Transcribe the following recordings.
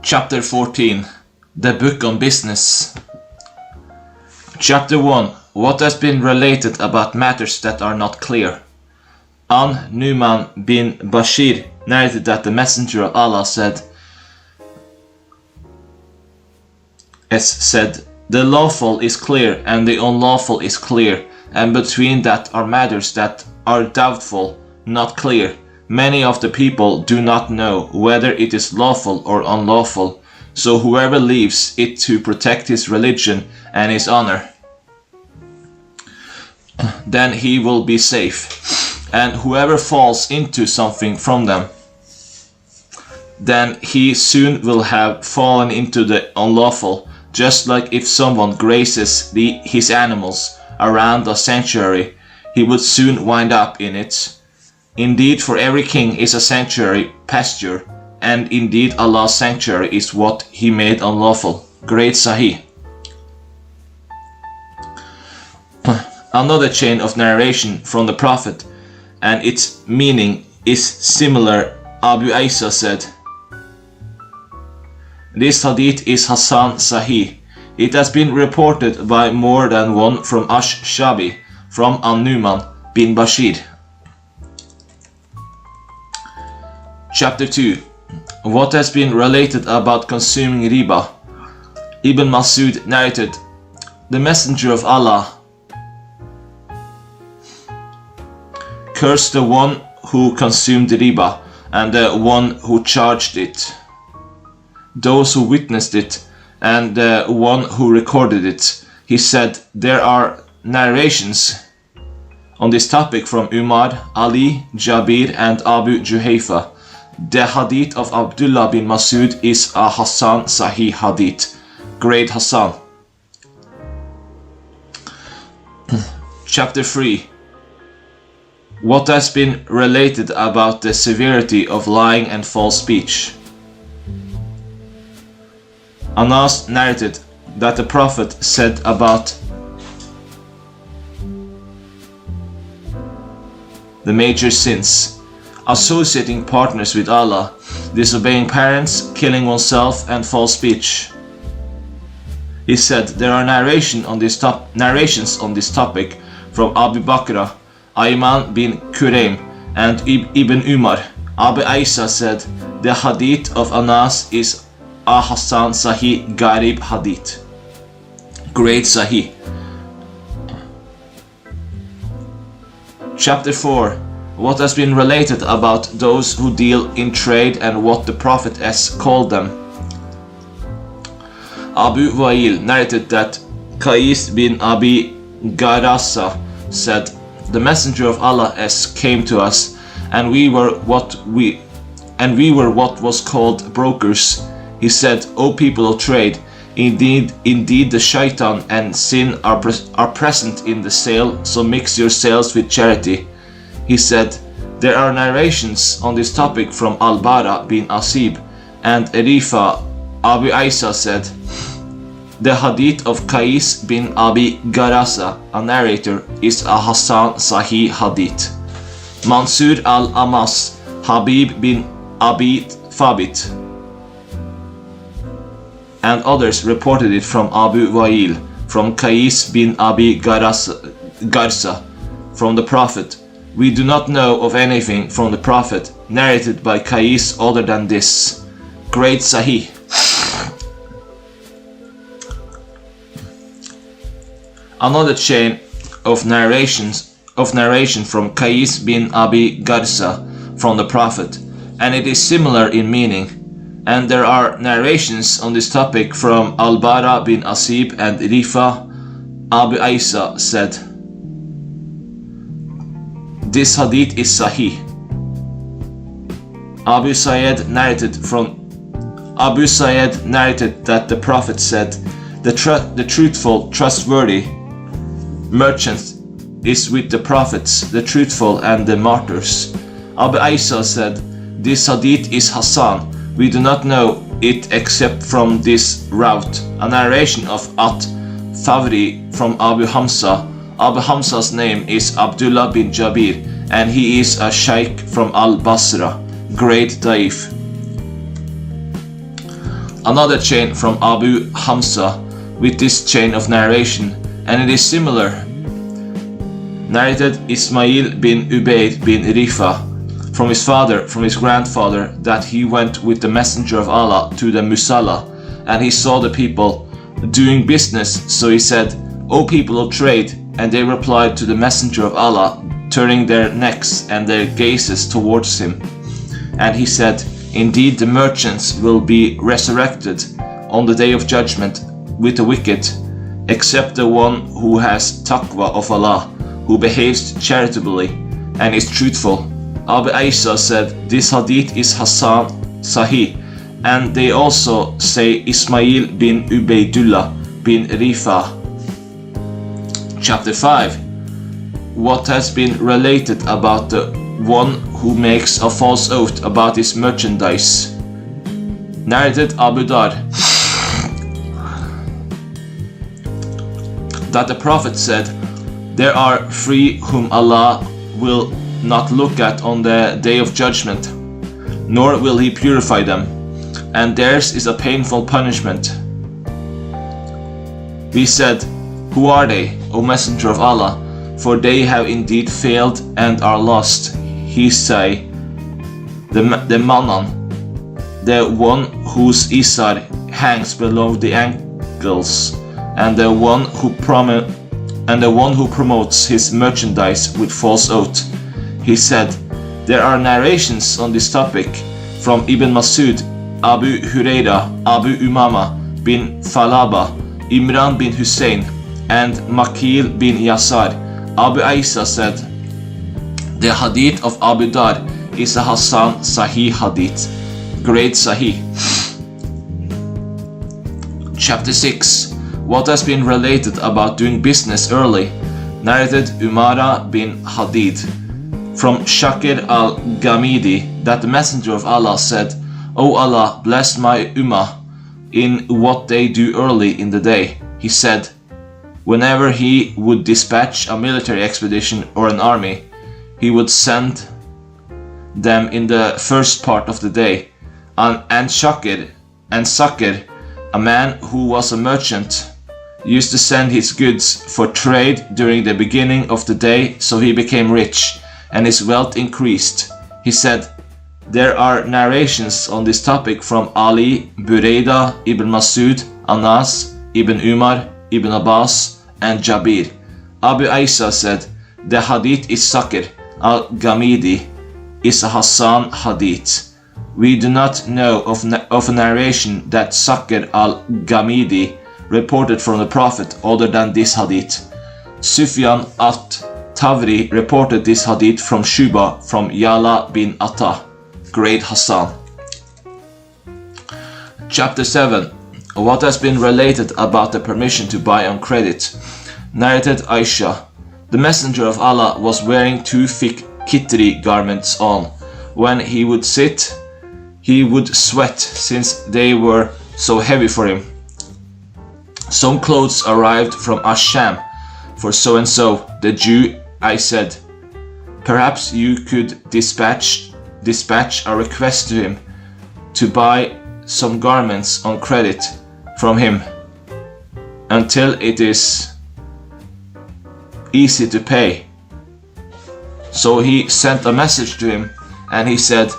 Chapter 14. The Book on Business. Chapter 1. What has been related about matters that are not clear. Nu'man bin Bashir narrated that the Messenger of Allah said, "The lawful is clear and the unlawful is clear, and between that are matters that are doubtful, not clear. Many of the people do not know whether it is lawful or unlawful, so whoever leaves it to protect his religion and his honor, then he will be safe. And whoever falls into something from them, then he soon will have fallen into the unlawful, just like if someone grazes his animals around a sanctuary, he would soon wind up in it. Indeed, for every king is a sanctuary pasture, and indeed Allah's sanctuary is what he made unlawful." Great Sahih. Another chain of narration from the Prophet, and its meaning is similar. Abu Isa said, "This hadith is Hasan Sahih. It has been reported by more than one from Ash-Shabi, from Nu'man bin Bashir." Chapter 2. What has been related about consuming riba. Ibn Masud narrated, "The Messenger of Allah cursed the one who consumed riba and the one who charged it, those who witnessed it, and the one who recorded it." He said, "There are narrations on this topic from Umar, Ali, Jabir, and Abu Juhayfa. The hadith of Abdullah bin Masud is a Hasan Sahih hadith." Great Hasan. Chapter 3. What has been related about the severity of lying and false speech. Anas narrated that the Prophet said about the major sins: associating partners with Allah, disobeying parents, killing oneself, and false speech. He said, there are narrations on this topic from Abu Bakr, Ayman bin Kuraym, and Ibn Umar. Abu Isa said, the hadith of Anas is a Hasan Sahih Garib hadith. Great Sahih. Chapter 4. What has been related about those who deal in trade and what the Prophet has called them. Abu Wa'il narrated that Qais bin Abi Garasa said, the Messenger of Allah came to us, and we were what was called brokers. He said, O people of trade, indeed the shaitan and sin are present in the sale, so mix your sales with charity. He said, there are narrations on this topic from Al-Bara bin Asib and Arifa. Abu Isa said, the hadith of Qais bin Abi Garasa, a narrator, is a Hasan Sahih hadith. Mansur al-Amas, Habib bin Abi Thabit, and others reported it from Abu Wa'il, from Qais bin Abi Garsa, from the Prophet. We do not know of anything from the Prophet narrated by Qais other than this. Great Sahih. Another chain of narration from Qais bin Abi Garsa from the Prophet, and it is similar in meaning. And there are narrations on this topic from Al-Bara bin Asib and Rifa. Abu Isa said, this hadith is Sahih. Abu Sa'id narrated that the Prophet said, the truthful, trustworthy merchant is with the prophets, the truthful, and the martyrs. Abu Isa said, this hadith is Hasan. We do not know it except from this route. A narration of At-Thawri from Abu Hamza. Abu Hamza's name is Abdullah bin Jabir, and he is a sheikh from Al-Basra. Great Daif. Another chain from Abu Hamza with this chain of narration, and it is similar. Narrated Ismail bin Ubayd bin Rifa from his father, from his grandfather, that he went with the messenger of Allah to the Musalla, and he saw the people doing business, so he said, O people of trade, and they replied to the messenger of Allah, turning their necks and their gazes towards him. And he said, Indeed the merchants will be resurrected on the day of judgment with the wicked, except the one who has taqwa of Allah, who behaves charitably and is truthful. Abu Aisa said, this hadith is Hassan Sahih, and they also say Ismail bin Ubaydullah bin Rifa. Chapter 5. What has been related about the one who makes a false oath about his merchandise. Narrated Abu Dar that the Prophet said, there are three whom Allah will not look at on the day of judgment, nor will he purify them, and theirs is a painful punishment. We said, who are they, O Messenger of Allah? For they have indeed failed and are lost. He say, the Manan, the one whose Isar hangs below the ankles, and the one who promotes his merchandise with false oath. He said, there are narrations on this topic from Ibn Masud, Abu Huraira, Abu Umama bin Falaba, Imran bin Hussein, and Makil bin Yasar. Abu Aisa said, the hadith of Abu Dar is a Hassan Sahih hadith, great Sahih. Chapter 6. What has been related about doing business early. Narrated Umara bin Hadid from Shakir al-Ghamidi that the Messenger of Allah said, O Allah, bless my Ummah in what they do early in the day. He said, whenever he would dispatch a military expedition or an army, he would send them in the first part of the day. And Sakir, a man who was a merchant, used to send his goods for trade during the beginning of the day, so he became rich and his wealth increased. He said, there are narrations on this topic from Ali, Burayda, Ibn Masud, Anas, Ibn Umar, Ibn Abbas, and Jabir. Abu Aisa said, the hadith is Sakir al-Ghamidi is a Hassan hadith. We do not know of a narration that Sakir al-Ghamidi reported from the Prophet other than this hadith. Sufyan at-Tawri reported this hadith from Shuba from Yala bin Atta, great Hassan. Chapter 7. What has been related about the permission to buy on credit. Narrated Aisha, the Messenger of Allah was wearing two thick kitri garments on. When he would sit, he would sweat since they were so heavy for him. Some clothes arrived from Asham for so-and-so, the Jew. I said, perhaps you could dispatch a request to him to buy some garments on credit from him until it is easy to pay. So he sent a message to him, and he said,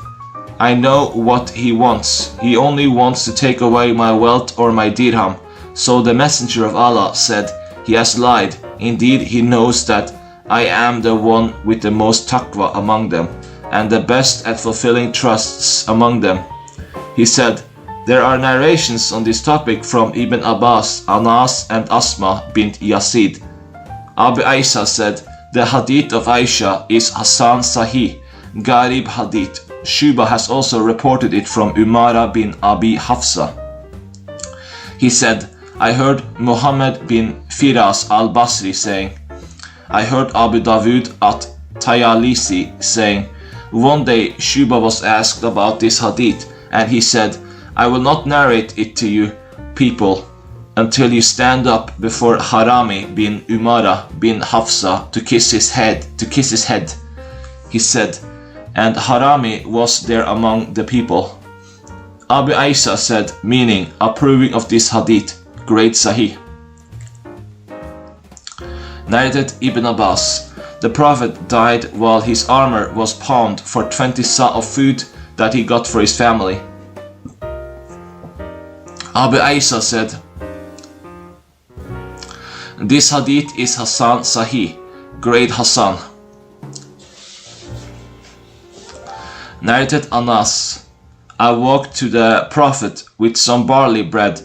I know what he wants. He only wants to take away my wealth or my dirham. So the Messenger of Allah said, he has lied. Indeed, he knows that I am the one with the most taqwa among them, and the best at fulfilling trusts among them. He said, there are narrations on this topic from Ibn Abbas, Anas, and Asma bint Yazid. Abu Aisa said, the hadith of Aisha is Hassan Sahih, Garib hadith. Shuba has also reported it from Umara bin Abi Hafsa. He said, I heard Muhammad bin Firas al-Basri saying, I heard Abu Dawud at Tayalisi saying, one day Shuba was asked about this hadith, and he said, I will not narrate it to you people until you stand up before Harami bin Umara bin Hafsa to kiss his head. He said, and Harami was there among the people. Abu Isa said, meaning approving of this hadith, great Sahih. Narrated Ibn Abbas, the Prophet died while his armor was pawned for 20 sa of food that he got for his family. Abu Isa said, this hadith is Hassan Sahih, great Hassan. Narrated Anas, I walked to the Prophet with some barley bread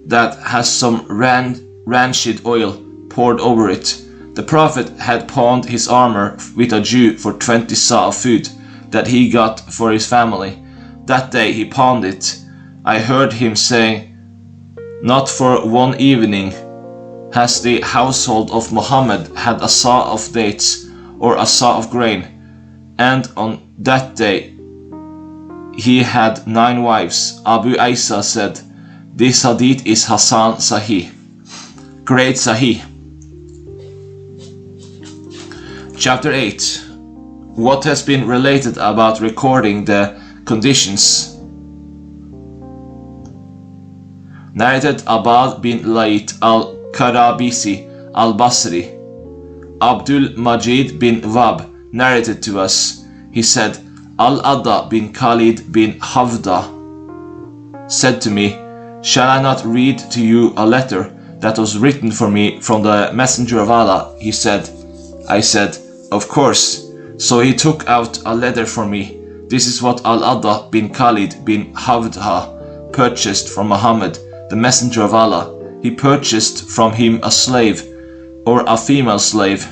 that has some rancid oil poured over it. The Prophet had pawned his armor with a Jew for 20 sa of food that he got for his family. That day he pawned it. I heard him saying, not for one evening has the household of Muhammad had a sa of dates or a sa of grain, and on that day he had 9 wives. Abu Isa said, this hadith is Hassan Sahih, great Sahih. Chapter 8. What has been related about recording the conditions. Narrated Abad bin Layth al-Karabisi al-Basri. Abdul Majid bin Wab narrated to us. He said, Al-Adda bin Khalid bin Havda said to me, shall I not read to you a letter that was written for me from the Messenger of Allah? He said. I said, of course. So he took out a letter for me. This is what Al-Adda bin Khalid bin Havda purchased from Muhammad, the Messenger of Allah. He purchased from him a slave, or a female slave,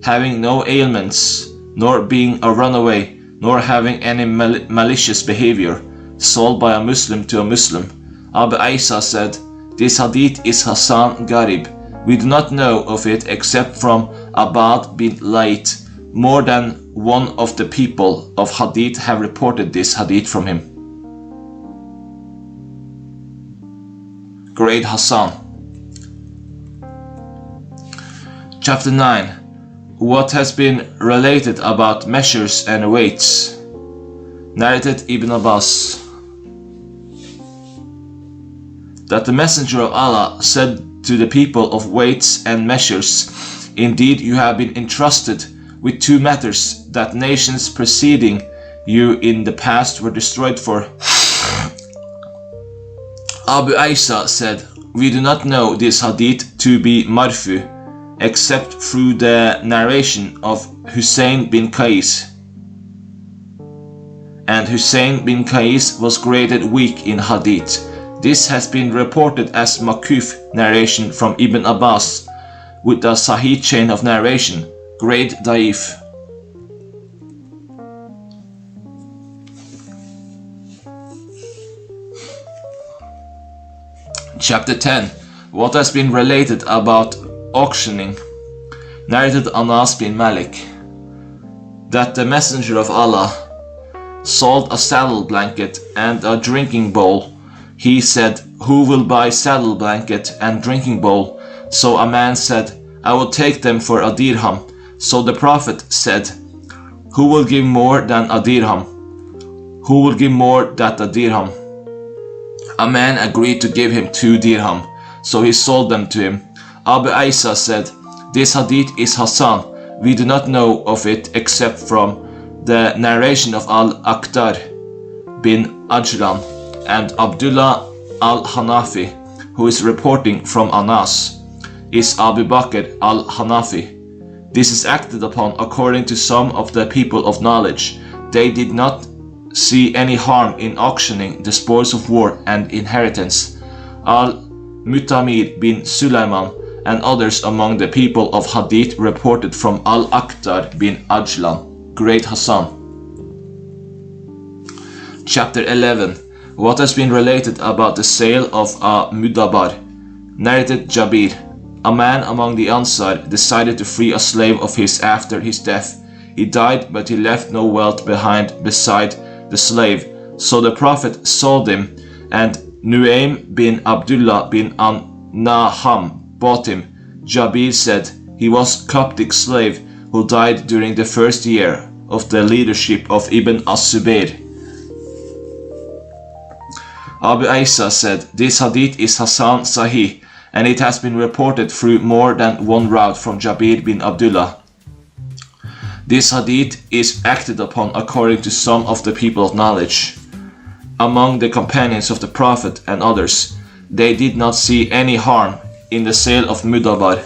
having no ailments, nor being a runaway, nor having any malicious behavior, sold by a Muslim to a Muslim. Abu Isa said, this hadith is Hassan Garib. We do not know of it except from Abad bin Layth. More than one of the people of hadith have reported this hadith from him. Great Hassan. Chapter 9. What has been related about measures and weights. Narrated Ibn Abbas, that the Messenger of Allah said to the people of weights and measures, indeed you have been entrusted with 2 matters that nations preceding you in the past were destroyed for. Abu Isa said, we do not know this hadith to be marfu, except through the narration of Hussein bin Qais. And Hussein bin Qais was graded weak in hadith. This has been reported as Makuf narration from Ibn Abbas, with the Sahih chain of narration, grade Daif. Chapter 10. What has been related about auctioning. Narrated Anas bin Malik, that the Messenger of Allah sold a saddle blanket and a drinking bowl. He said, who will buy saddle blanket and drinking bowl? So a man said, I will take them for a dirham. So the Prophet said, who will give more than a dirham? Who will give more than a dirham? A man agreed to give him 2 dirham, so he sold them to him. Abu Isa said, this hadith is Hassan. We do not know of it except from the narration of Al-Aqtar bin Ajlan and Abdullah al-Hanafi, who is reporting from Anas, is Abu Bakr al-Hanafi. This is acted upon according to some of the people of knowledge. They did not see any harm in auctioning the spoils of war and inheritance. Al-Mutamir bin Sulaiman and others among the people of Hadith reported from Al-Aqtar bin Ajlan, great Hassan. Chapter 11. What has been related about the sale of a Mudabar. Narrated Jabir. A man among the Ansar decided to free a slave of his after his death. He died, but he left no wealth behind beside the slave. So the Prophet sold him, and Nuaym bin Abdullah bin Naham bought him. Jabir said, he was a Coptic slave who died during the first year of the leadership of Ibn as-Zubayr. Abu Isa said, "This hadith is Hasan Sahih, and it has been reported through more than one route from Jabir bin Abdullah. This hadith is acted upon according to some of the people of knowledge. Among the companions of the Prophet and others, they did not see any harm in the sale of Mudabar.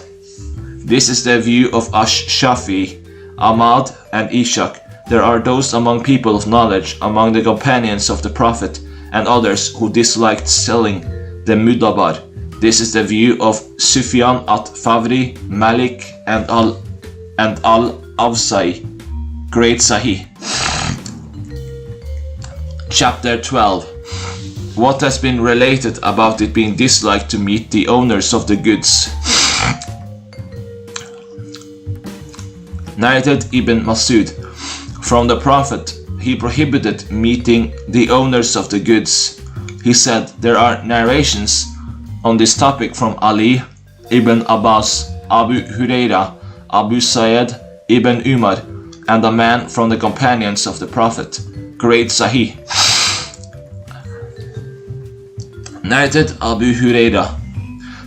This is the view of Ash-Shafi, Ahmad, and Ishaq. There are those among people of knowledge, among the companions of the Prophet and others, who disliked selling the Mudabar. This is the view of Sufyan at-Fawri, Malik, and Al-Awza'i. Great Sahih." Chapter 12. What has been related about it being disliked to meet the owners of the goods. Narrated Ibn Masud. From the Prophet, he prohibited meeting the owners of the goods. He said, there are narrations on this topic from Ali, Ibn Abbas, Abu Huraira, Abu Sa'id, Ibn Umar, and a man from the companions of the Prophet. Great Sahih. Narrated Abu Huraira.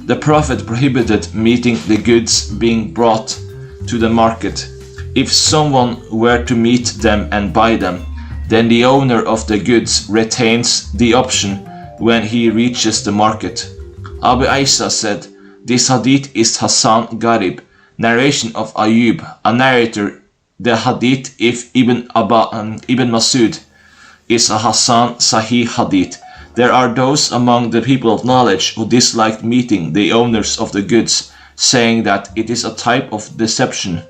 The Prophet prohibited meeting the goods being brought to the market. If someone were to meet them and buy them, then the owner of the goods retains the option when he reaches the market. Abu Isa said, this hadith is Hasan Gharib, narration of Ayub, a narrator. The hadith if Ibn Masud is a Hasan Sahih hadith. There are those among the people of knowledge who disliked meeting the owners of the goods, saying that it is a type of deception.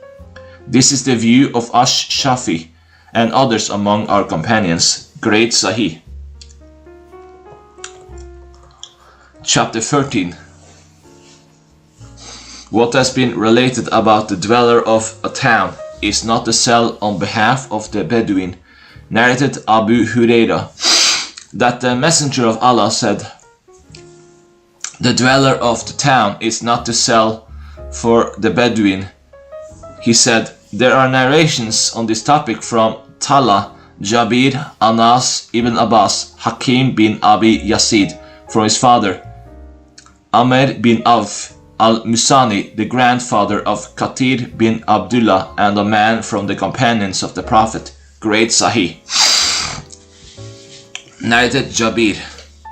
This is the view of Ash-Shafi and others among our companions. Great Sahih. Chapter 13. What has been related about the dweller of a town is not to sell on behalf of the Bedouin. Narrated Abu Huraira, that the Messenger of Allah said, the dweller of the town is not to sell for the Bedouin. He said, there are narrations on this topic from Tala, Jabir, Anas, Ibn Abbas, Hakim bin Abi Yazid, from his father, Amr bin Auf, al-Musani, the grandfather of Katir bin Abdullah, and a man from the companions of the Prophet. Great Sahih. Narrated Jabir,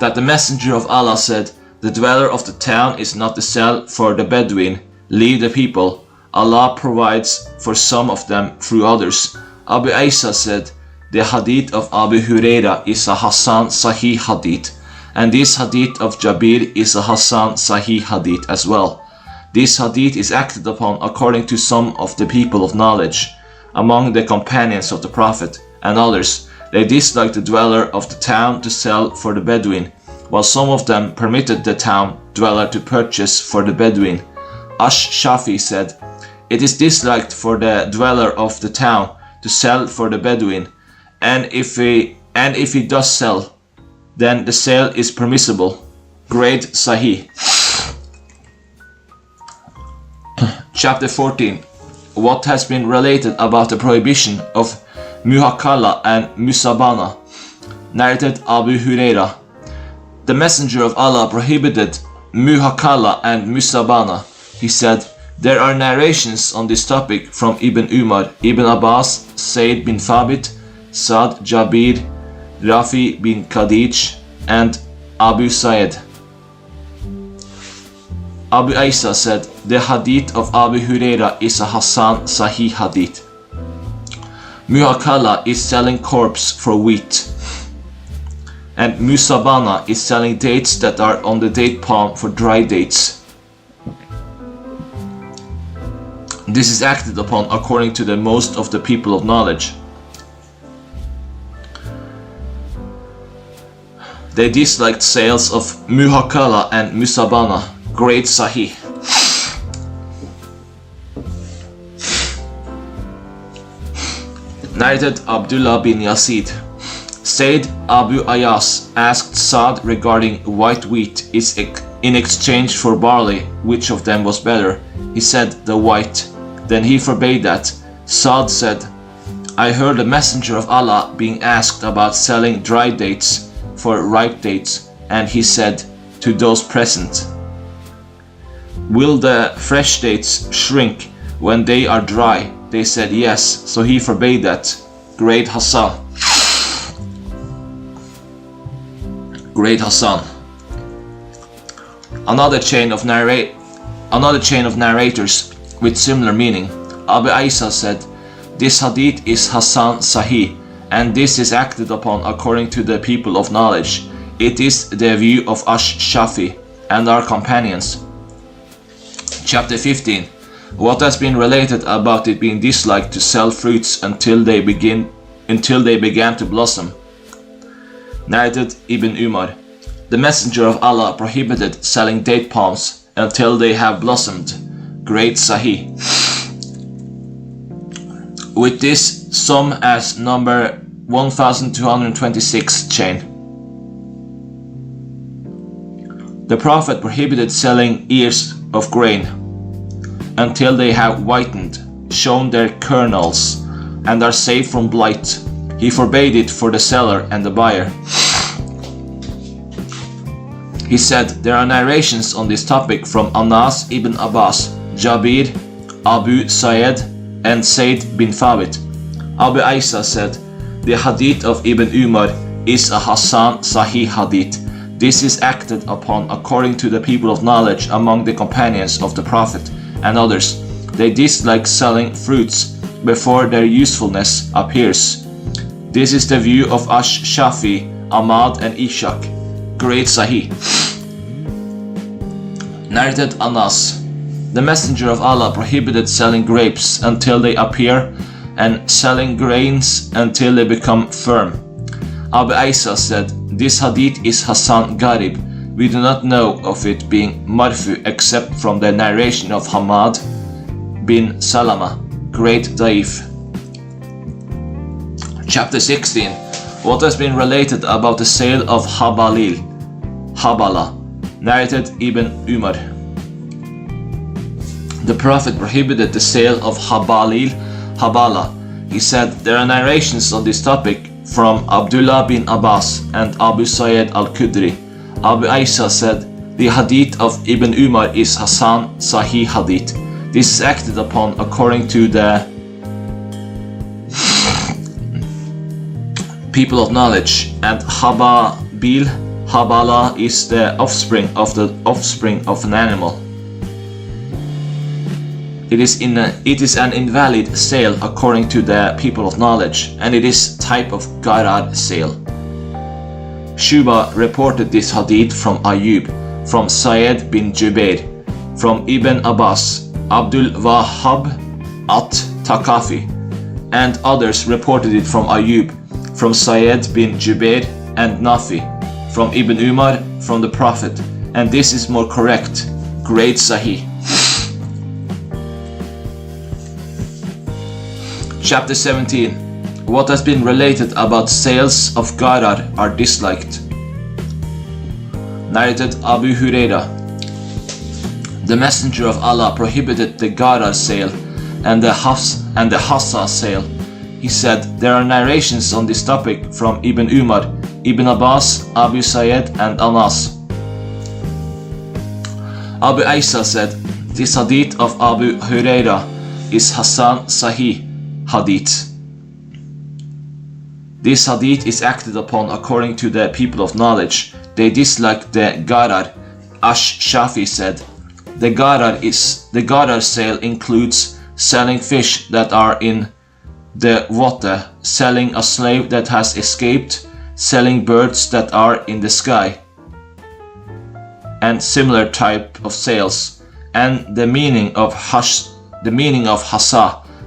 that the Messenger of Allah said, the dweller of the town is not to sell for the Bedouin. Leave the people. Allah provides for some of them through others. Abu Isa said, the hadith of Abu Huraira is a Hasan Sahih hadith, and this hadith of Jabir is a Hasan Sahih hadith as well. This hadith is acted upon according to some of the people of knowledge, among the companions of the Prophet and others. They disliked the dweller of the town to sell for the Bedouin, while some of them permitted the town dweller to purchase for the Bedouin. Ash-Shafi said, it is disliked for the dweller of the town to sell for the Bedouin, and if he does sell, then the sale is permissible. Great Sahih. Chapter 14. What has been related about the prohibition of Muhakala and Musabana. Narrated Abu Huraira. The Messenger of Allah prohibited Muhakala and Musabana. He said, there are narrations on this topic from Ibn Umar, Ibn Abbas, Said bin Thabit, Sa'd, Jabir, Rafi bin Khadij, and Abu Sa'id. Abu Isa said, the hadith of Abu Huraira is a Hasan Sahih hadith. Muhakala is selling corpse for wheat, and Musabana is selling dates that are on the date palm for dry dates. This is acted upon according to the most of the people of knowledge. They disliked sales of Muhakala and Musabana. Great Sahih. Narrated Abdullah bin Yazid. Said Abu Ayas asked Sa'd regarding white wheat in exchange for barley, which of them was better. He said, the white. Then he forbade that. Sa'd said, I heard the Messenger of Allah being asked about selling dry dates for ripe dates. and he said to those present, "Will the fresh dates shrink when they are dry?" They said yes, so he forbade that. Great Hassan. Great Hassan. Another chain of narrators with similar meaning. Abu Isa said, "This hadith is Hassan Sahih, and this is acted upon according to the people of knowledge. It is the view of Ash-Shafi and our companions." Chapter 15. What has been related about it being disliked to sell fruits until they began to blossom. Narrated Ibn Umar. The Messenger of Allah prohibited selling date palms until they have blossomed. Great Sahih. With this, some as number 1226 chain. The Prophet prohibited selling ears of grain until they have whitened, shown their kernels, and are safe from blight. He forbade it for the seller and the buyer. He said, there are narrations on this topic from Anas ibn Abbas, Jabir, Abu Sa'id, and Zayd bin Thabit. Abu Isa said, the hadith of Ibn Umar is a Hassan Sahih hadith. This is acted upon according to the people of knowledge among the companions of the Prophet and others. They dislike selling fruits before their usefulness appears. This is the view of Ash-Shafi, Ahmad, and Ishaq. Great Sahih. Narrated Anas. The Messenger of Allah prohibited selling grapes until they appear and selling grains until they become firm. Abu Isa said, this hadith is Hassan Gharib. We do not know of it being marfu except from the narration of Hamad bin Salama, great Daif. Chapter 16. What has been related about the sale of Habala. Narrated Ibn Umar. The Prophet prohibited the sale of Habala. He said, there are narrations on this topic from Abdullah bin Abbas and Abu Sa'id al-Khudri. Abu Isa said, the hadith of Ibn Umar is Hassan Sahih hadith. This is acted upon according to the people of knowledge, and Habala is the offspring of an animal. It is an invalid sale according to the people of knowledge, and it is type of Gharar sale. Shuba reported this hadith from Ayub, from Sa'id bin Jubair, from Ibn Abbas, Abdul Wahhab at-Takafi, and others reported it from Ayub, from Sa'id bin Jubair and Nafi, from Ibn Umar, from the Prophet, and this is more correct. Great Sahih. Chapter 17. What has been related about sales of Gharar are disliked. Narrated Abu Huraira. The Messenger of Allah prohibited the Gharar sale and the Hassa sale. He said, there are narrations on this topic from Ibn Umar, Ibn Abbas, Abu Sa'id, and Anas. Abu Isa said, this hadith of Abu Huraira is Hassan Sahih hadith. This hadith is acted upon according to the people of knowledge. They dislike the Gharar. Ash-Shafi said, the Gharar sale includes selling fish that are in the water, selling a slave that has escaped, selling birds that are in the sky, and similar type of sales. And the meaning of Hassa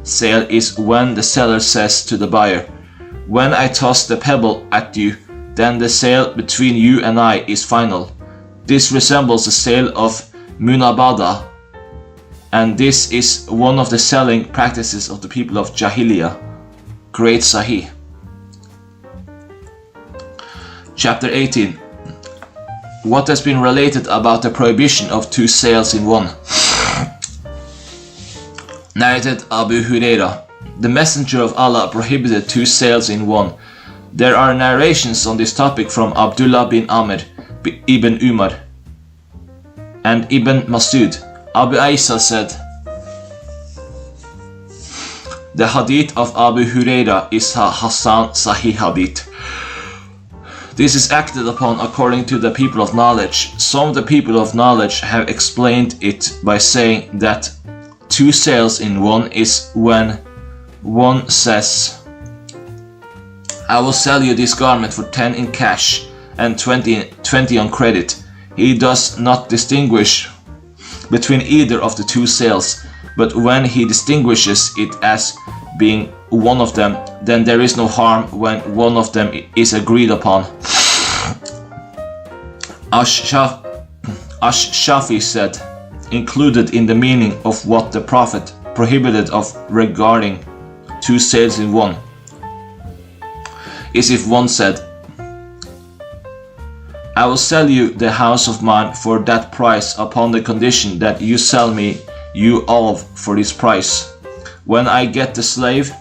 sale is when the seller says to the buyer, when I toss the pebble at you, then the sale between you and I is final. This resembles the sale of Munabada, and this is one of the selling practices of the people of Jahiliyyah. Great Sahih. Chapter 18. What has been related about the prohibition of two sales in one. Narrated Abu Huraira. The Messenger of Allah prohibited two sales in one. There are narrations on this topic from Abdullah bin Amr, ibn Umar and Ibn Masud. Abu Isa said, the hadith of Abu Huraira is a Hasan Sahih hadith. This is acted upon according to the people of knowledge. Some of the people of knowledge have explained it by saying that 2 sales in one is when one says, I will sell you this garment for 10 in cash and 20 on credit. He does not distinguish between either of the 2 sales, but when he distinguishes it as being one of them, then there is no harm when one of them is agreed upon. Ash-Shafi said, included in the meaning of what the Prophet prohibited of regarding 2 sales in one is if one said, I will sell you the house of mine for that price upon the condition that you sell me you olive for this price. When I get the slave,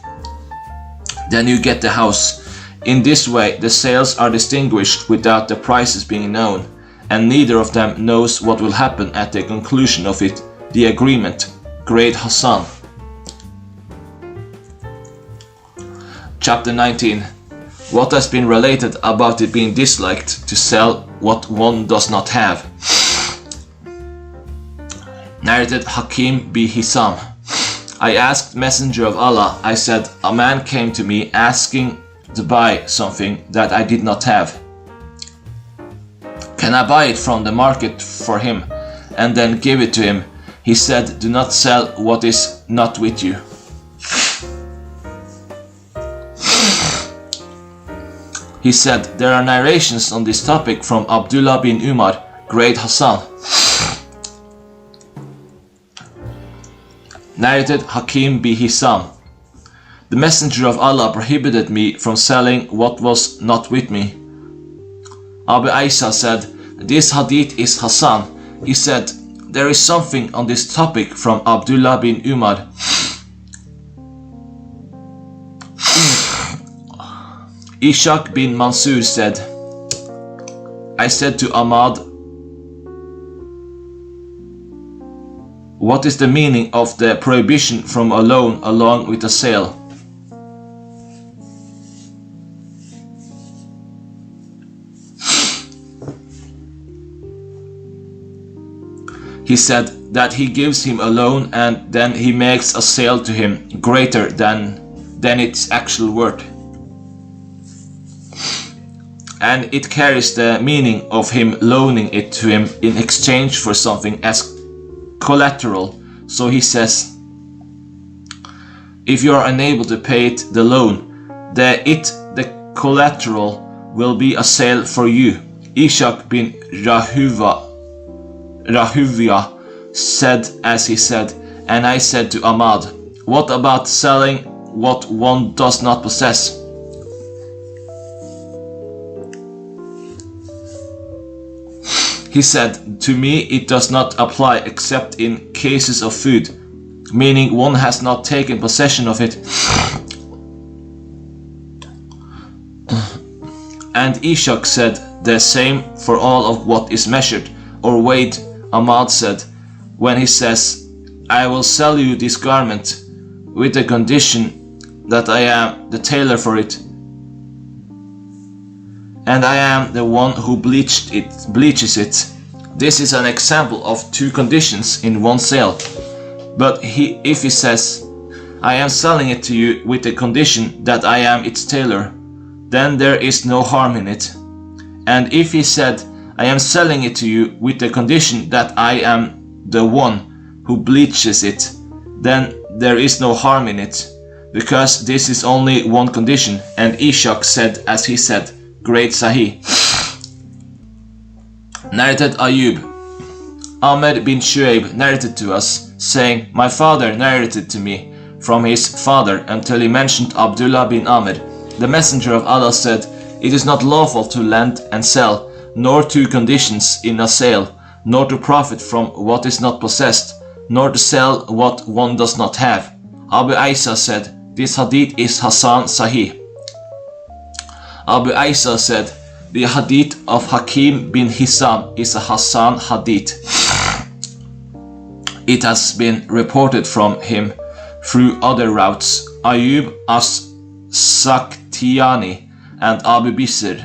then you get the house. In this way the sales are distinguished without the prices being known, and neither of them knows what will happen at the conclusion of it, the agreement. Great Hassan. Chapter 19. What has been related about it being disliked to sell what one does not have. Narrated Hakim b. Hisham. I asked Messenger of Allah, I said, a man came to me asking to buy something that I did not have. Can I buy it from the market for him and then give it to him? He said, do not sell what is not with you. He said, there are narrations on this topic from Abdullah bin Umar, great Hassan. Narrated Hakim b. Hisham. The Messenger of Allah prohibited me from selling what was not with me. Abu Isa said, this hadith is Hassan. He said, there is something on this topic from Abdullah bin Umar. Ishaq bin Mansur said, I said to Ahmad, what is the meaning of the prohibition from a loan along with a sale? He said that he gives him a loan and then he makes a sale to him greater than its actual worth. And it carries the meaning of him loaning it to him in exchange for something as collateral. So he says, if you are unable to pay it the loan, the collateral will be a sale for you. Ishaq bin Rahuvia said as he said, and I said to Ahmad, what about selling what one does not possess? He said, to me it does not apply except in cases of food, meaning one has not taken possession of it. And Ishaq said the same for all of what is measured or weighed. Ahmad said, when he says, I will sell you this garment with the condition that I am the tailor for it, and I am the one who bleaches it. This is an example of 2 conditions in one sale. But if he says, I am selling it to you with the condition that I am its tailor, then there is no harm in it. And if he said, I am selling it to you with the condition that I am the one who bleaches it, then there is no harm in it, because this is only one condition. And Ishaq said as he said, great Sahih. Narrated Ayub. Ahmed bin Shu'aib narrated to us, saying, my father narrated to me from his father until he mentioned Abdullah bin Amr. The Messenger of Allah said, it is not lawful to lend and sell, nor 2 conditions in a sale, nor to profit from what is not possessed, nor to sell what one does not have. Abu Isa said, this hadith is Hasan Sahih. Abu Isa said, The hadith of Hakim bin Hizam is a Hassan hadith. It has been reported from him through other routes. Ayub as-Sakhtiyani and Abu Bishr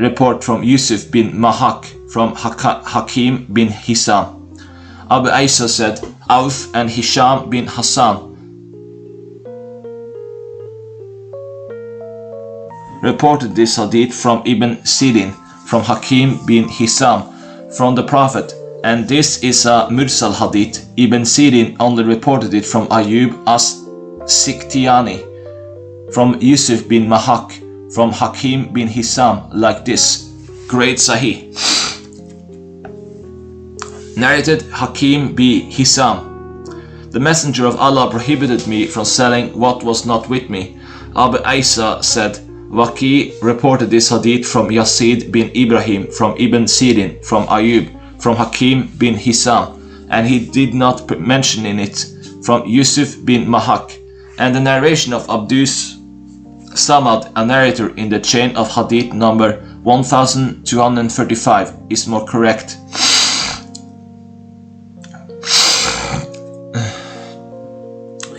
report from Yusuf bin Mahak from Hakim bin Hizam. Abu Isa said, Auf and Hisham bin Hassan reported this hadith from Ibn Sirin, from Hakim bin Hizam, from the Prophet, and this is a Mursal hadith. Ibn Sirin only reported it from Ayub as-Sikhtiyani, from Yusuf bin Mahak, from Hakim bin Hizam, like this. Great Sahih. Narrated Hakim bin Hizam. The Messenger of Allah prohibited me from selling what was not with me. Abu Isa said, Waqi reported this hadith from Yazid bin Ibrahim, from Ibn Sirin, from Ayub, from Hakim bin Hizam, and he did not mention in it from Yusuf bin Mahak. And the narration of Abdus Samad, a narrator in the chain of hadith number 1235, is more correct.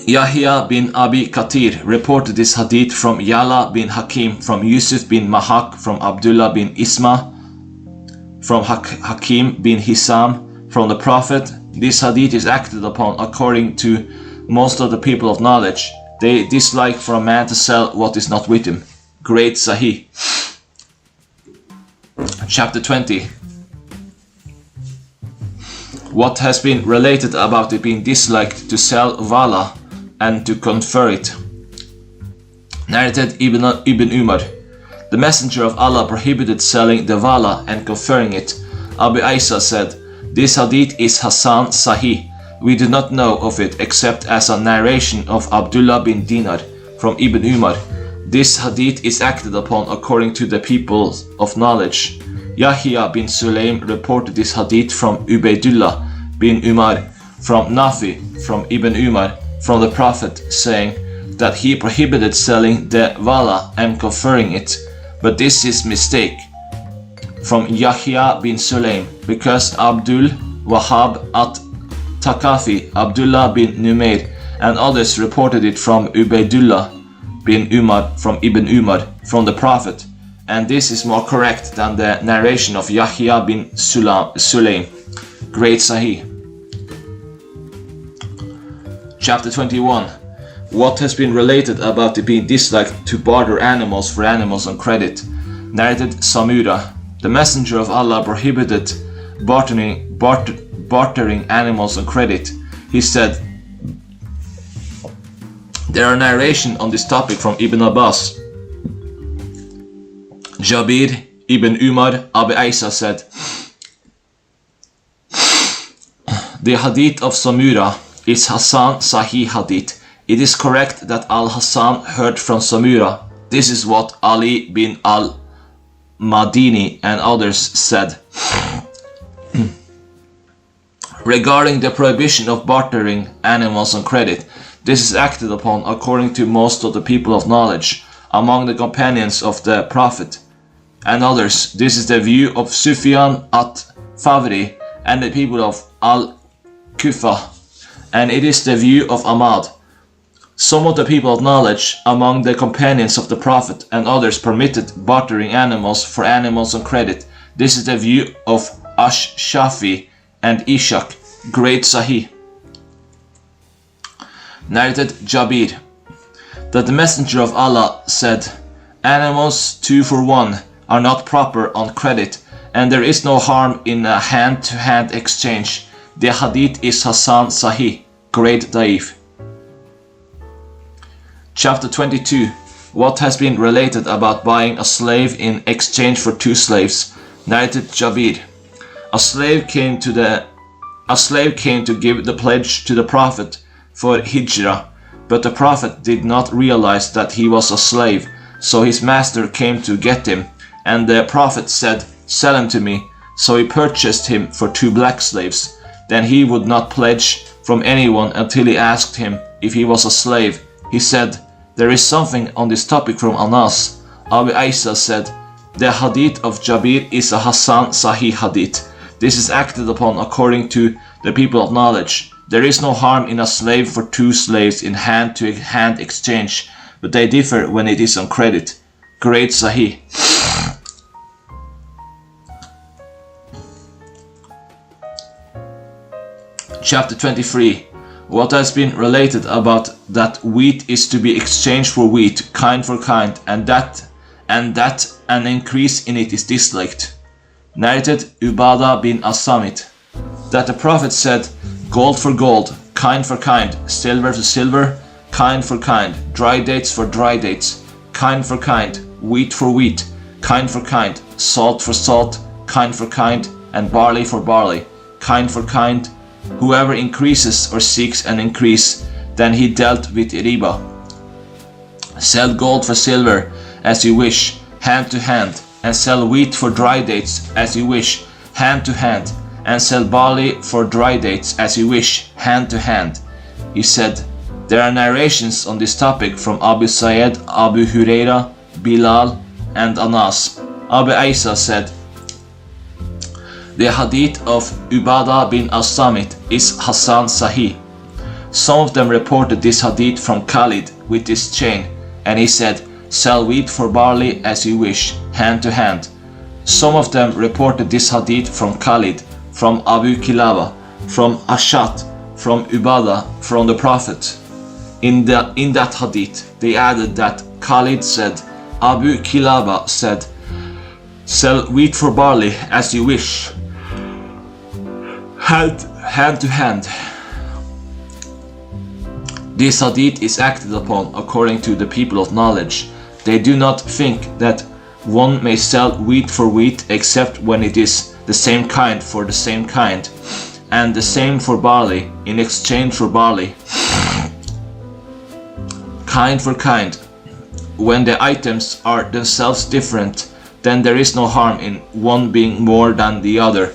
Yahya bin Abi Kathir reported this hadith from Yala bin Hakim, from Yusuf bin Mahak, from Abdullah bin Isma, from Hakim bin Hizam, from the Prophet. This hadith is acted upon according to most of the people of knowledge. They dislike for a man to sell what is not with him. Great Sahih. Chapter 20. What has been related about it being disliked to sell Vala and to confer it. Narrated Ibn Umar. The Messenger of Allah prohibited selling the Vala and conferring it. Abu Isa said, this hadith is Hassan Sahih. We do not know of it except as a narration of Abdullah bin Dinar from Ibn Umar. This hadith is acted upon according to the people of knowledge. Yahya bin Sulaim reported this hadith from Ubaydullah bin Umar, from Nafi, from Ibn Umar, from the Prophet, saying that he prohibited selling the Vala and conferring it, but this is mistake. From Yahya bin Sulaim, because Abdul Wahhab at Takafi, Abdullah bin Numair, and others reported it from Ubaydullah bin Umar, from Ibn Umar, from the Prophet, and this is more correct than the narration of Yahya bin Sulaim. Great Sahih. Chapter 21. What has been related about it being disliked to barter animals for animals on credit. Narrated Samura. The Messenger of Allah prohibited bartering animals on credit. He said, there are narration on this topic from Ibn Abbas, Jabir, Ibn Umar. Abu Isa said, the hadith of Samura is Hassan Sahih hadith. It is correct that Al-Hassan heard from Samura. This is what Ali bin al-Madini and others said. Regarding the prohibition of bartering animals on credit, this is acted upon according to most of the people of knowledge among the companions of the Prophet and others. This is the view of Sufyan at-Favri and the people of Al-Kufa, and it is the view of Ahmad. Some of the people of knowledge among the companions of the Prophet and others permitted bartering animals for animals on credit. This is the view of Ash-Shafi and Ishaq. Great Sahih. Narrated Jabir, that the Messenger of Allah said, animals 2 for 1 are not proper on credit, and there is no harm in a hand-to-hand exchange. The hadith is Hassan Sahih. Great Da'if. Chapter 22. What has been related about buying a slave in exchange for 2 slaves. Narrated Jabir. A slave came to give the pledge to the Prophet for Hijrah, but the Prophet did not realize that he was a slave, so his master came to get him, and the Prophet said, sell him to me. So he purchased him for 2 black slaves. Then he would not pledge from anyone until he asked him if he was a slave. He said, there is something on this topic from Anas. Abu Isa said, "The hadith of Jabir is a Hasan Sahih hadith. This is acted upon according to the people of knowledge. There is no harm in a slave for two slaves in hand-to-hand exchange, but they differ when it is on credit." Great Sahih. Chapter 23. What has been related about that wheat is to be exchanged for wheat, kind for kind, and that an increase in it is disliked. Narrated Ubadah bin as-Samit, that the Prophet said, "Gold for gold, kind for kind, silver for silver, kind for kind, dry dates for dry dates, kind for kind, wheat for wheat, kind for kind, salt for salt, kind for kind, and barley for barley, kind for kind. Whoever increases or seeks an increase, then he dealt with riba. Sell gold for silver as you wish, hand to hand, and sell wheat for dry dates as you wish, hand to hand, and sell barley for dry dates as you wish, hand to hand." He said, there are narrations on this topic from Abu Sa'id, Abu Huraira, Bilal, and Anas. Abu Isa said, "The hadith of Ubadah bin as-Samit is Hasan Sahih. Some of them reported this hadith from Khalid with this chain, and he said, 'Sell wheat for barley as you wish, hand to hand.' Some of them reported this hadith from Khalid, from Abu Kilaba, from Ashat, from Ubadah, from the Prophet. In that hadith, they added that Khalid said, Abu Kilaba said, 'Sell wheat for barley as you wish, hand to hand.' This hadith is acted upon according to the people of knowledge. They do not think that one may sell wheat for wheat except when it is the same kind for the same kind, and the same for barley in exchange for barley, kind for kind. When the items are themselves different, then there is no harm in one being more than the other,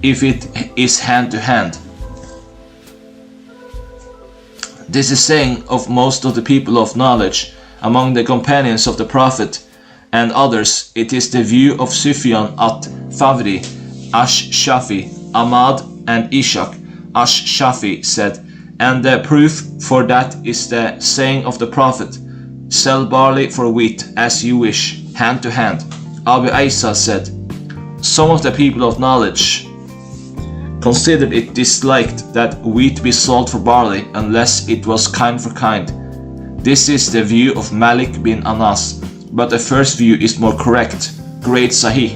if it is hand to hand. This is saying of most of the people of knowledge among the companions of the Prophet and others. It is the view of Sufyan at-Thawri, Ash-Shafi, Ahmad, and Ishaq. Ash-Shafi said, and the proof for that is the saying of the Prophet, "Sell barley for wheat as you wish, hand to hand." Abu Isa said, some of the people of knowledge considered it disliked that wheat be sold for barley unless it was kind for kind. This is the view of Malik bin Anas, but the first view is more correct. Great Sahih.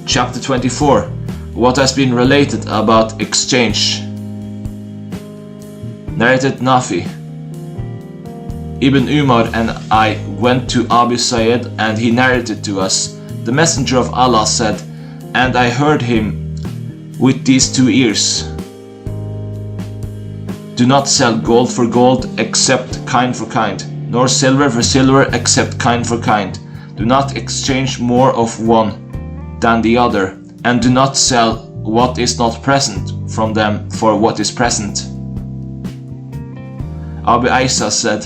Chapter 24. What has been related about exchange. Narrated Nafi. Ibn Umar and I went to Abu Sa'id and he narrated to us, the Messenger of Allah said, and I heard him with these two ears, "Do not sell gold for gold except kind for kind, nor silver for silver except kind for kind. Do not exchange more of one than the other, and do not sell what is not present from them for what is present." Abu Isa said,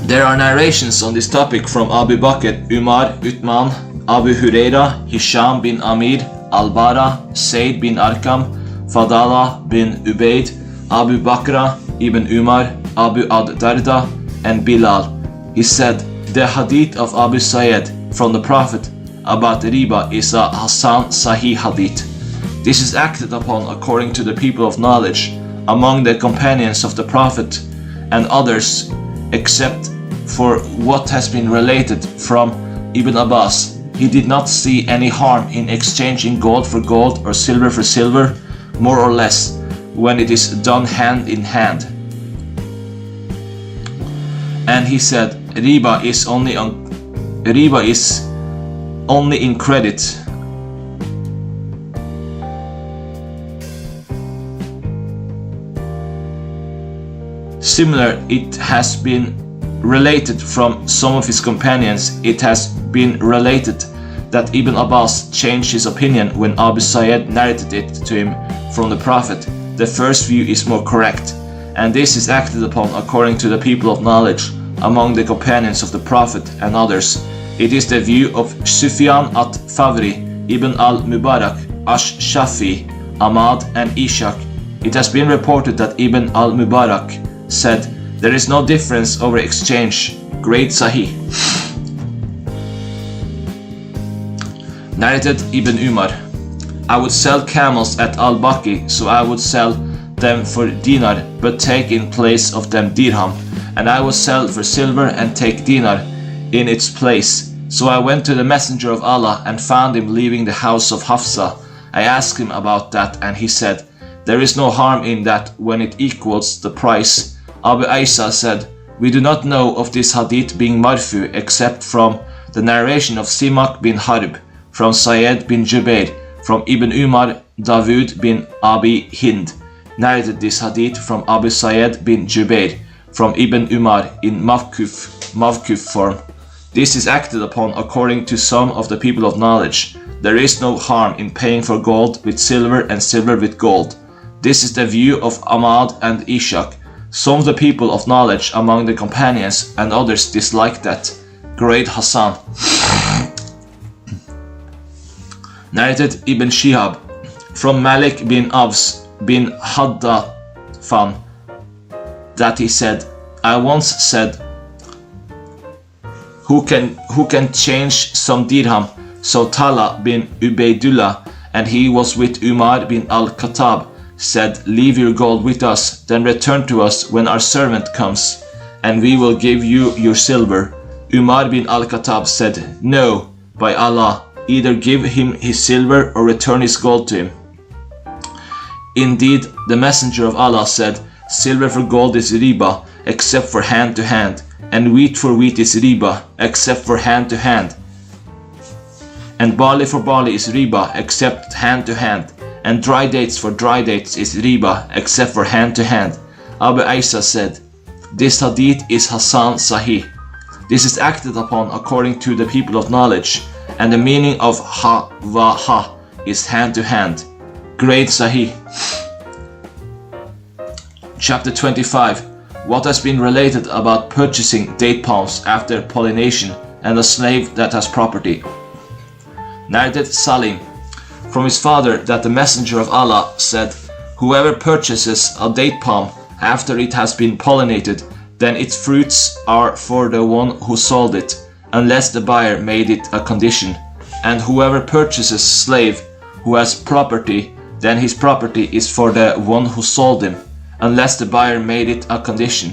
there are narrations on this topic from Abu Bakr, Umar, Uthman, Abu Huraira, Hisham bin Amir, Al-Bara, Sayd bin Arkam, Fadala bin Ubaid, Abu Bakr ibn Umar, Abu Ad-Darda, and Bilal. He said, the hadith of Abu Sa'id from the Prophet about riba is a Hasan Sahih hadith. This is acted upon according to the people of knowledge among the companions of the Prophet and others, except for what has been related from Ibn Abbas. He did not see any harm in exchanging gold for gold or silver for silver, more or less, when it is done hand in hand. And he said, riba is only in credit. Similar, it has been related from some of his companions. It has been related that Ibn Abbas changed his opinion when Abu Sa'id narrated it to him from the Prophet. The first view is more correct, and this is acted upon according to the people of knowledge among the companions of the Prophet and others. It is the view of Sufyan at-Thawri, Ibn al-Mubarak, Ash-Shafi, Ahmad, and Ishaq. It has been reported that Ibn al-Mubarak said, "There is no difference over exchange." Great Sahih. Narrated Ibn Umar, I would sell camels at al-Baqi, so I would sell them for dinar, but take in place of them dirham, and I would sell for silver and take dinar in its place. So I went to the Messenger of Allah and found him leaving the house of Hafsa. I asked him about that, and he said, "There is no harm in that when it equals the price." Abu Isa said, "We do not know of this hadith being marfu except from the narration of Simak bin Harb, from Sayyid bin Jubair, from Ibn Umar. Dawood bin Abi Hind narrated this hadith from Abu Sayyid bin Jubair, from Ibn Umar in Mawkuf form. This is acted upon according to some of the people of knowledge. There is no harm in paying for gold with silver and silver with gold. This is the view of Ahmad and Ishaq. Some of the people of knowledge among the companions and others dislike that. Great Hassan. Narrated Ibn Shihab from Malik bin Avs bin Haddafan that he said, "I once said, who can change some dirham?" So Talha bin Ubaydullah, and he was with Umar bin al-Khattab, said, "Leave your gold with us, then return to us when our servant comes, and we will give you your silver." Umar bin al-Khattab said, "No, by Allah, either give him his silver or return his gold to him." Indeed, the Messenger of Allah said, "Silver for gold is riba, except for hand to hand, and wheat for wheat is riba, except for hand to hand, and barley for barley is riba, except hand to hand, and dry dates for dry dates is riba, except for hand to hand." Abu Isa said, "This hadith is Hasan Sahih." This is acted upon according to the people of knowledge, and the meaning of ha wa ha is hand to hand. Great Sahih. Chapter 25. What has been related about purchasing date palms after pollination and a slave that has property. Narrated Salim from his father that the Messenger of Allah said, "Whoever purchases a date palm after it has been pollinated, then its fruits are for the one who sold it, unless the buyer made it a condition. And whoever purchases a slave who has property, then his property is for the one who sold him, unless the buyer made it a condition."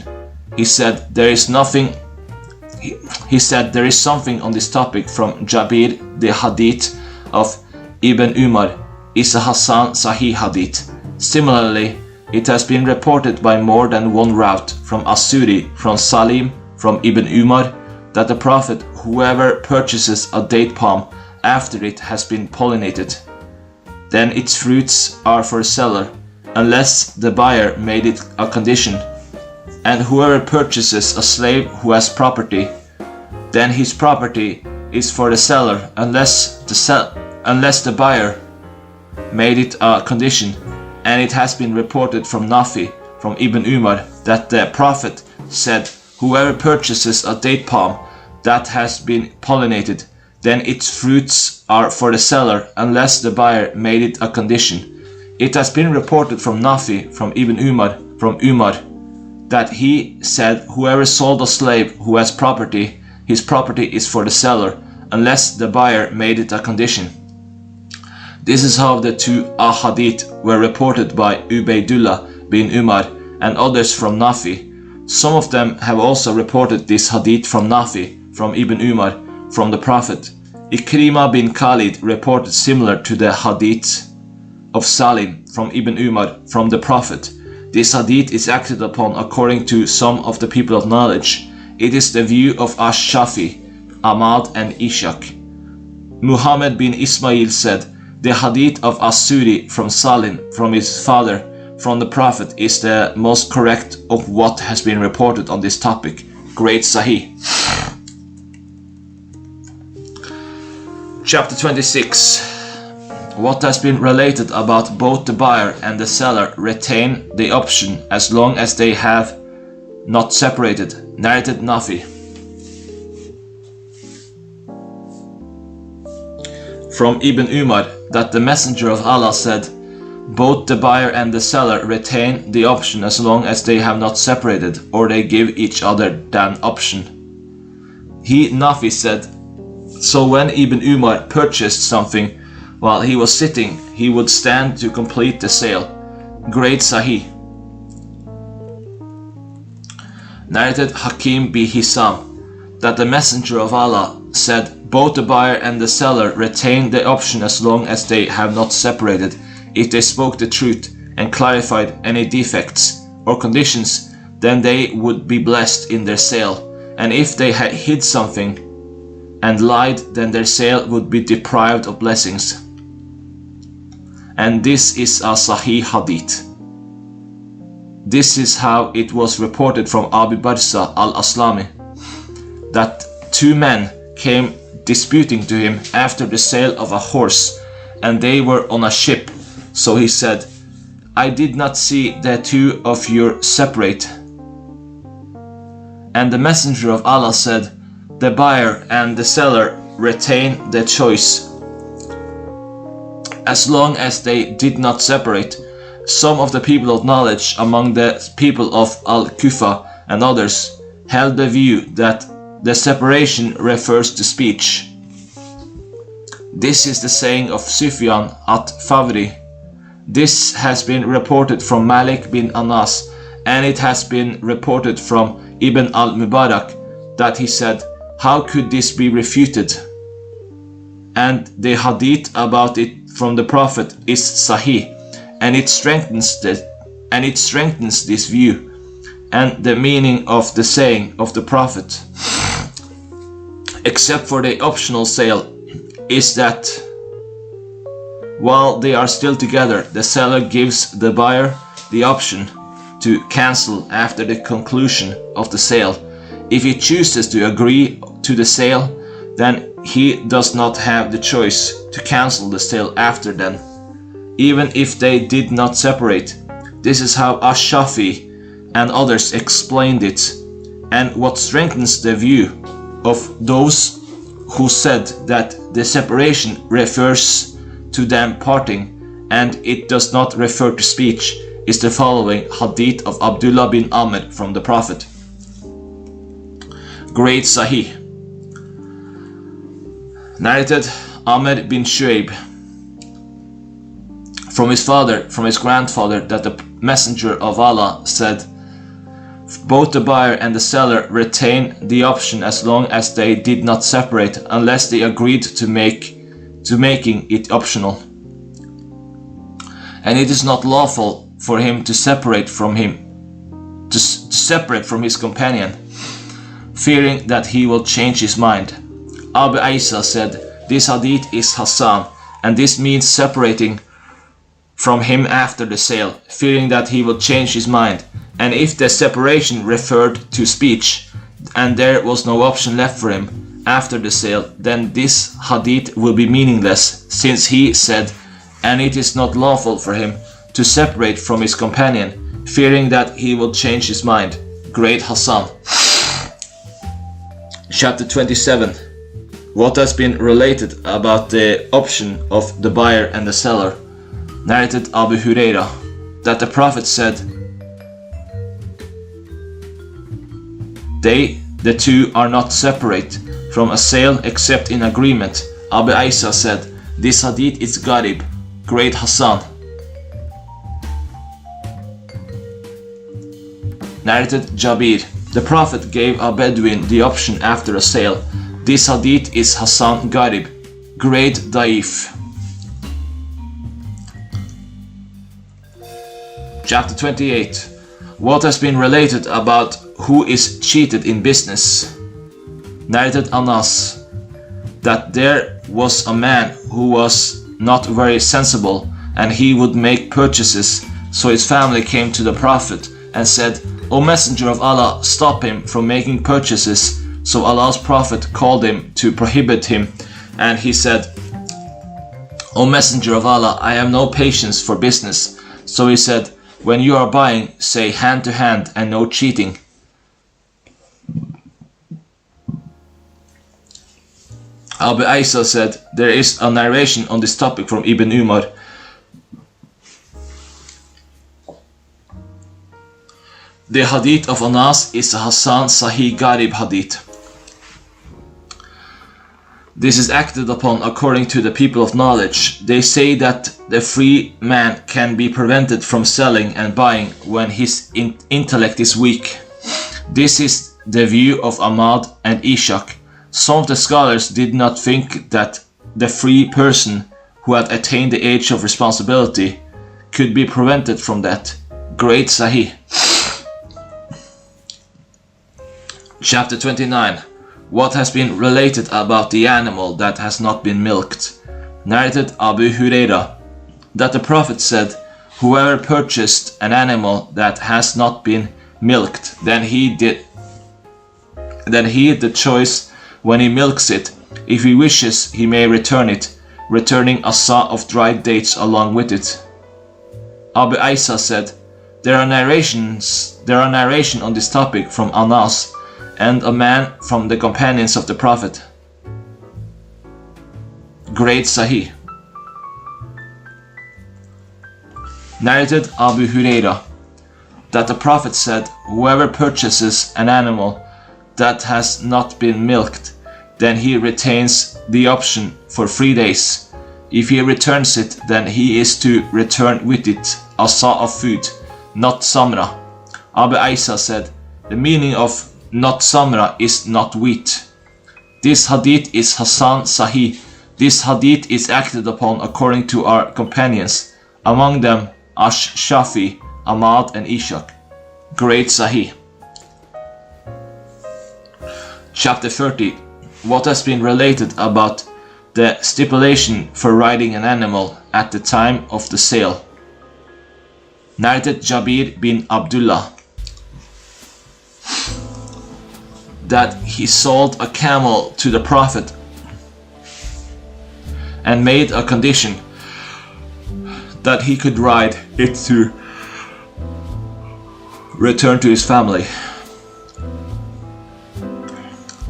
He said, there is something on this topic from Jabir. The hadith of Ibn Umar is a Hasan Sahih hadith. Similarly, it has been reported by more than one route from Asuri, from Salim, from Ibn Umar, that the Prophet, whoever purchases a date palm after it has been pollinated, then its fruits are for the seller, unless the buyer made it a condition. And whoever purchases a slave who has property, then his property is for the seller, unless the buyer made it a condition. And it has been reported from Nafi, from Ibn Umar, that the Prophet said, "Whoever purchases a date palm that has been pollinated, then its fruits are for the seller, unless the buyer made it a condition." It has been reported from Nafi, from Ibn Umar, from Umar, that he said, "Whoever sold a slave who has property, his property is for the seller, unless the buyer made it a condition." This is how the two ahadith were reported by Ubaydullah bin Umar and others from Nafi. Some of them have also reported this hadith from Nafi, from Ibn Umar, from the Prophet. Ikrimah bin Khalid reported similar to the hadith of Salim from Ibn Umar from the Prophet. This hadith is acted upon according to some of the people of knowledge. It is the view of Ash-Shafi, Ahmad, and Ishaq. Muhammad bin Ismail said, "The hadith of Asuri from Salim from his father from the Prophet is the most correct of what has been reported on this topic." Great Sahih. Chapter 26. What has been related about both the buyer and the seller retain the option as long as they have not separated. Narrated Nafi. From Ibn Umar that the Messenger of Allah said, both the buyer and the seller retain the option as long as they have not separated, or they give each other that option. He, Nafi, said, so when Ibn Umar purchased something, while he was sitting, he would stand to complete the sale. Great Sahih. Narrated Hakim bi Hisam that the Messenger of Allah said, both the buyer and the seller retain the option as long as they have not separated, if they spoke the truth and clarified any defects or conditions, then they would be blessed in their sale, and if they had hid something and lied, then their sale would be deprived of blessings. And this is a Sahih Hadith. This is how it was reported from Abu Barza al-Aslami, that two men came disputing to him after the sale of a horse, and they were on a ship. So he said, I did not see the two of you separate. And the Messenger of Allah said, the buyer and the seller retain their choice as long as they did not separate. Some of the people of knowledge among the people of Al-Kufa and others held the view that the separation refers to speech. This is the saying of Sufyan at-Thawri. This has been reported from Malik bin Anas, and it has been reported from Ibn al-Mubarak that he said, how could this be refuted? And the hadith about it from the Prophet is Sahih, and it strengthens this view. And the meaning of the saying of the Prophet, except for the optional sale, is that while they are still together, the seller gives the buyer the option to cancel after the conclusion of the sale. If he chooses to agree to the sale, then he does not have the choice to cancel the sale after then, even if they did not separate. This is how Ash-Shafi and others explained it, and what strengthens the view of those who said that the separation refers to them parting and it does not refer to speech is the following hadith of Abdullah bin Amr from the Prophet. Great Sahih. Narrated Amr bin Shu'aib from his father, from his grandfather, that the Messenger of Allah said, both the buyer and the seller retain the option as long as they did not separate, unless they agreed to making it optional. And it is not lawful for him to separate from his companion, fearing that he will change his mind. Abu Isa said, this hadith is Hassan, and this means separating from him after the sale, fearing that he will change his mind. And if the separation referred to speech, and there was no option left for him after the sale, then this hadith will be meaningless, since he said, and it is not lawful for him to separate from his companion, fearing that he will change his mind. Great Hassan. Chapter 27. What has been related about the option of the buyer and the seller. Narrated Abu Huraira that the Prophet said, the two are not separate from a sale except in agreement. Abu Isa said, this hadith is Gharib. Great Hassan. Narrated Jabir, the Prophet gave a Bedouin the option after a sale. This hadith is Hassan Gharib. Great Daif. Chapter 28. What has been related about who is cheated in business. Narrated Anas that there was a man who was not very sensible, and he would make purchases. So his family came to the Prophet and said, O Messenger of Allah, stop him from making purchases. So Allah's Prophet called him to prohibit him, and he said, O Messenger of Allah, I have no patience for business. So he said, when you are buying, say hand to hand and no cheating. Abu Isa said, there is a narration on this topic from Ibn Umar. The hadith of Anas is a Hasan Sahih Gharib hadith. This is acted upon according to the people of knowledge. They say that the free man can be prevented from selling and buying when his intellect is weak. This is the view of Ahmad and Ishaq. Some of the scholars did not think that the free person who had attained the age of responsibility could be prevented from that. Great Sahih. Chapter 29. What has been related about the animal that has not been milked? Narrated Abu Huraira that the Prophet said, whoever purchased an animal that has not been milked, then he the choice when he milks it. If he wishes, he may return it, returning a saw of dried dates along with it. Abu Isa said, there are narration on this topic from Anas and a man from the companions of the Prophet. Great Sahih. Narrated Abu Huraira that the Prophet said, whoever purchases an animal that has not been milked, then he retains the option for 3 days. If he returns it, then he is to return with it a saw of food, not samra. Abu Isa said, the meaning of not samra is not wheat. This hadith is Hasan Sahih. This hadith is acted upon according to our companions, among them Shafi, Ahmad and Ishaq. Great Sahih. Chapter 30. What has been related about the stipulation for riding an animal at the time of the sale. Narrated Jabir bin Abdullah that he sold a camel to the Prophet and made a condition that he could ride it to return to his family.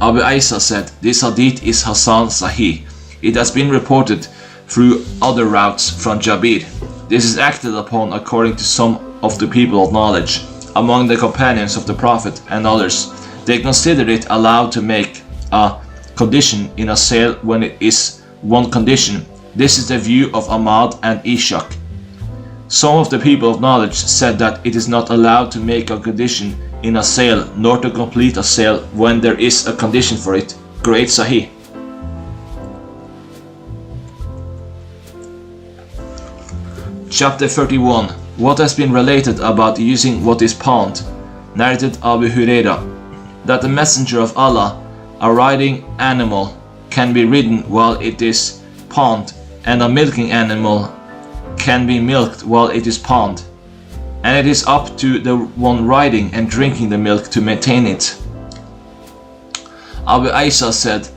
Abu Isa said, this hadith is Hasan Sahih. It has been reported through other routes from Jabir. This is acted upon according to some of the people of knowledge, among the companions of the Prophet and others. They consider it allowed to make a condition in a sale when it is one condition. This is the view of Ahmad and Ishaq. Some of the people of knowledge said that it is not allowed to make a condition in a sale, nor to complete a sale when there is a condition for it. Great Sahih. Chapter 31. What has been related about using what is pawned? Narrated Abu Huraira that the Messenger of Allah, a riding animal, can be ridden while it is pawned, and a milking animal can be milked while it is pawned, and it is up to the one riding and drinking the milk to maintain it. Abu Isa said,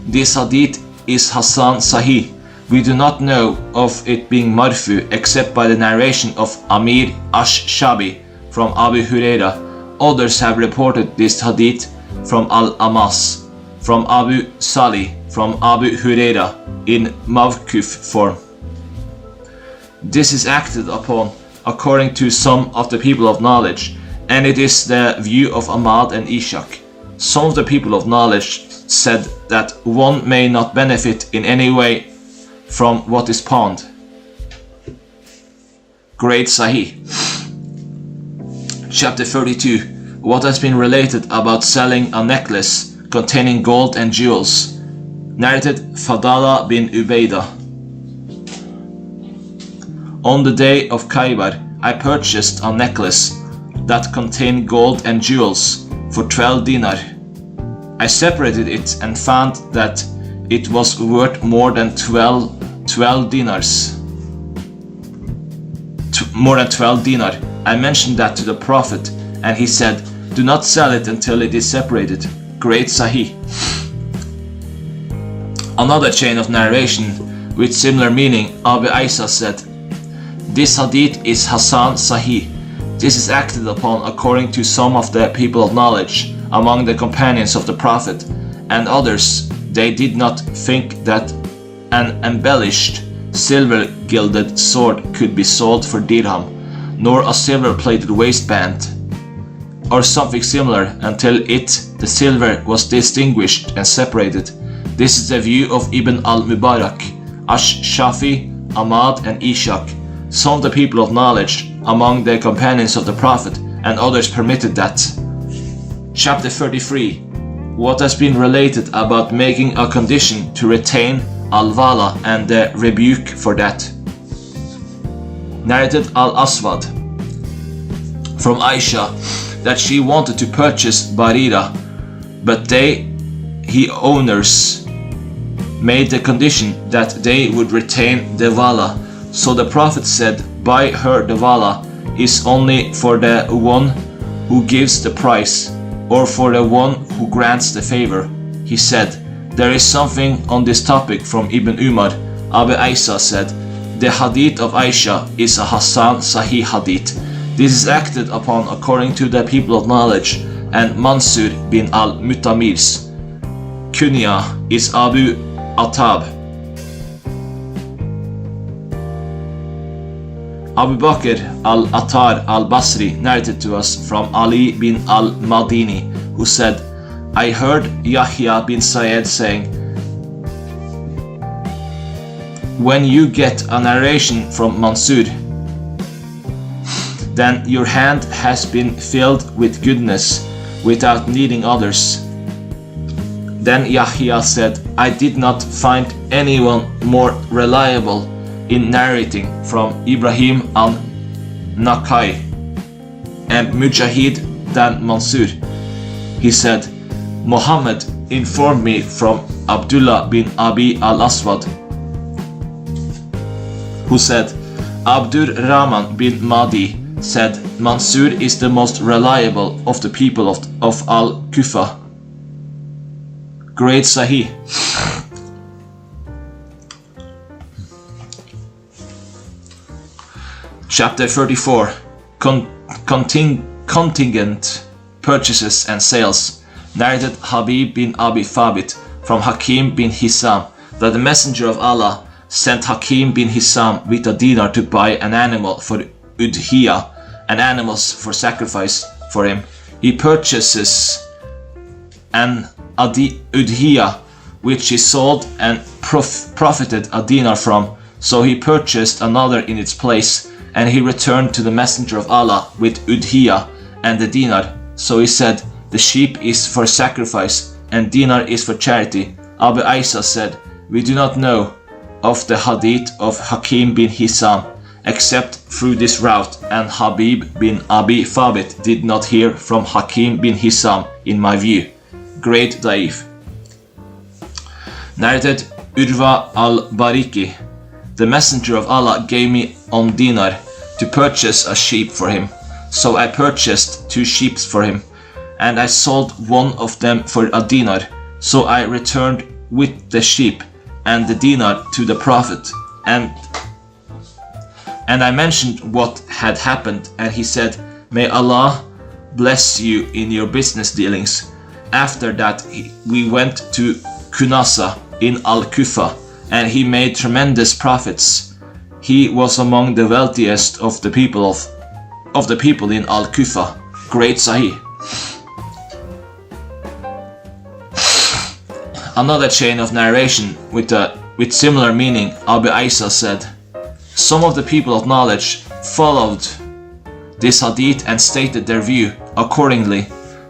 this hadith is Hasan Sahih. We do not know of it being marfu except by the narration of Amir Ash-Shabi from Abu Huraira. Others have reported this hadith from Al-Amas, from Abu Salih, from Abu Huraira in Mawquf form. This is acted upon according to some of the people of knowledge, and it is the view of Ahmad and Ishaq. Some of the people of knowledge said that one may not benefit in any way from what is pawned. Great Sahih. Chapter 32. What has been related about selling a necklace containing gold and jewels? Narrated Fadala bin Ubaidah. On the day of Khaybar, I purchased a necklace that contained gold and jewels for 12 dinar. I separated it and found that it was worth more than 12 dinars. More than 12 dinar. I mentioned that to the Prophet, and he said, do not sell it until it is separated. Great Sahih. Another chain of narration With similar meaning, Abu Isa said, "This hadith is Hasan Sahih. This is acted upon according to some of the people of knowledge among the companions of the Prophet, and others, they did not think that an embellished silver-gilded sword could be sold for dirham, nor a silver-plated waistband, or something similar, until the silver was distinguished and separated. This is the view of Ibn al-Mubarak, Ash-Shafi, Ahmad, and Ishaq. Some of the people of knowledge among the companions of the Prophet, and others permitted that." Chapter 33. What has been related about making a condition to retain al-Wala and the rebuke for that. Narrated al-Aswad from Aisha that she wanted to purchase Barira, but he owners made the condition that they would retain the Wala. So the Prophet said, "Buy her the Wala is only for the one who gives the price, or for the one who grants the favor." He said, "There is something on this topic from Ibn Umar." Abu Isa said, "The hadith of Aisha is a Hasan Sahih hadith. This is acted upon according to the people of knowledge, and Mansur bin al-Mutamir's kunya is Abu Attab." Abu Bakr al-Attar al-Basri narrated to us from Ali bin al-Madini, who said, "I heard Yahya bin Sa'id saying, when you get a narration from Mansur, then your hand has been filled with goodness without needing others." Then Yahya said, "I did not find anyone more reliable in narrating from Ibrahim al-Nakai and Mujahid than Mansur." He said, "Muhammad informed me from Abdullah bin Abi al-Aswad, who said, Abdur Rahman bin Mahdi said, Mansur is the most reliable of the people of al-Kufa." Great Sahih. Chapter 34. Contingent purchases and sales. Narrated Habib bin Abi Thabit from Hakim bin Hisham that the Messenger of Allah sent Hakim bin Hisham with a dinar to buy an animal for udhiyah, and animals for sacrifice for him. He purchases an udhiyah which he sold and profited a dinar from, so he purchased another in its place, and he returned to the Messenger of Allah with udhiyah and the dinar. So he said, "The sheep is for sacrifice and dinar is for charity." Abu Isa said, "We do not know of the hadith of Hakim bin Hisham except through this route, and Habib bin Abi Thabit did not hear from Hakim bin Hisham in my view." Great Daif. Narrated Urwa al-Bariki, the Messenger of Allah gave me on dinar to purchase a sheep for him, so I purchased 2 sheep for him, and I sold one of them for a dinar, so I returned with the sheep and the dinar to the Prophet, and I mentioned what had happened, and he said, "May Allah bless you in your business dealings." After that we went to Kunasa in al-Kufa, and he made tremendous profits. He was among the wealthiest of the people in al-Kufa. Great Sahih. Another chain of narration with similar meaning. Abu Isa said, "Some of the people of knowledge followed this hadith and stated their view accordingly.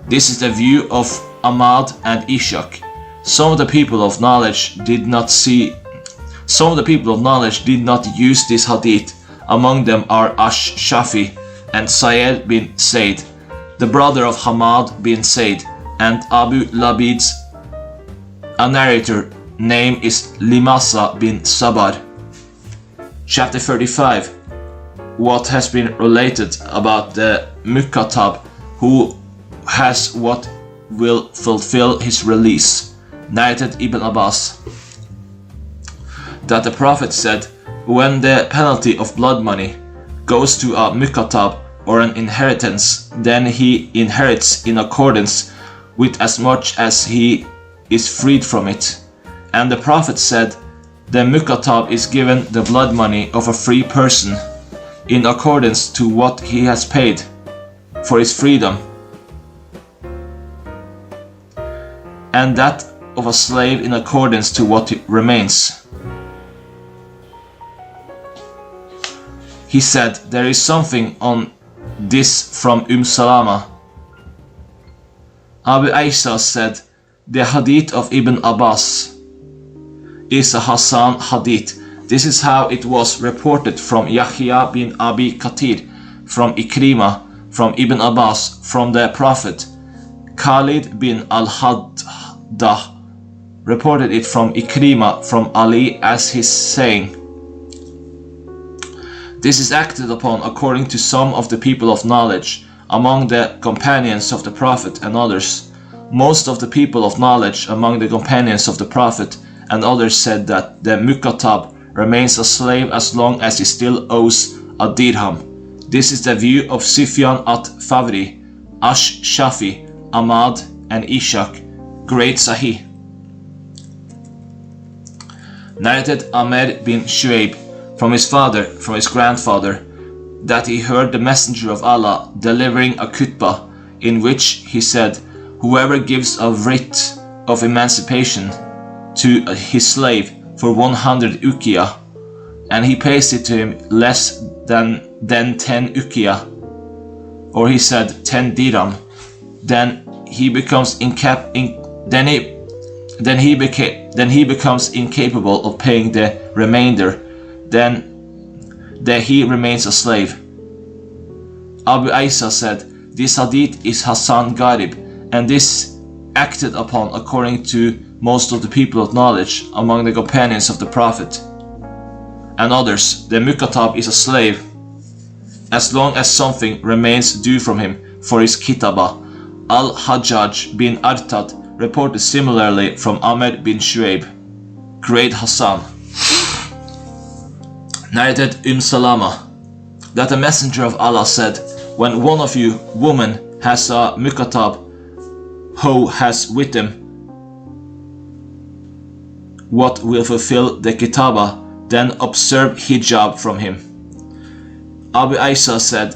This is the view of Ahmad and Ishaq. Some of the people of knowledge did not use this hadith. Among them are Ash-Shafi and Sa'id bin Zayd, the brother of Hamad bin Zayd, and Abu Labid's a narrator name is Limasa bin Sabar." Chapter 35. What has been related about the Mukatab who has what will fulfill his release. Narrated Ibn Abbas. that the Prophet said, when the penalty of blood money goes to a mukatab or an inheritance, then he inherits in accordance with as much as he is freed from it. And the Prophet said, the mukatab is given the blood money of a free person in accordance to what he has paid for his freedom, and that of a slave in accordance to what remains. He said, there is something on this from Salama. Abu Isa said, the hadith of Ibn Abbas is a Hassan hadith. This is how it was reported from Yahya bin Abi Kathir, from Ikrimah, from Ibn Abbas, from the Prophet. Khalid bin al-Haddah reported it from Ikrimah, from Ali, as his saying. This is acted upon according to some of the people of knowledge, among the companions of the Prophet and others. Most of the people of knowledge among the companions of the Prophet and others said that the mukatab remains a slave as long as he still owes a dirham. This is the view of Sufyan at-Thawri, Ash-Shafi, Ahmad, and Ishaq. Great Sahih. Narrated Amr bin Shu'aib from his father, from his grandfather, that he heard the Messenger of Allah delivering a khutbah in which he said, whoever gives a writ of emancipation to his slave for 100 uqiyah, and he pays it to him less than 10 uqiyah, or he said 10 dirham, then he becomes incapable of paying the remainder, then he remains a slave. Abu Isa said, this hadith is Hassan Gharib, and this acted upon according to most of the people of knowledge among the companions of the Prophet and others. The mukatab is a slave as long as something remains due from him for his kitabah. Al-Hajjaj bin Artad reported similarly from Amr bin Shu'aib. Great Hassan. Narrated Salama, that the Messenger of Allah said, when one of you women has a mukatab who has with him what will fulfill the kitabah, then observe hijab from him. Abu Isa said,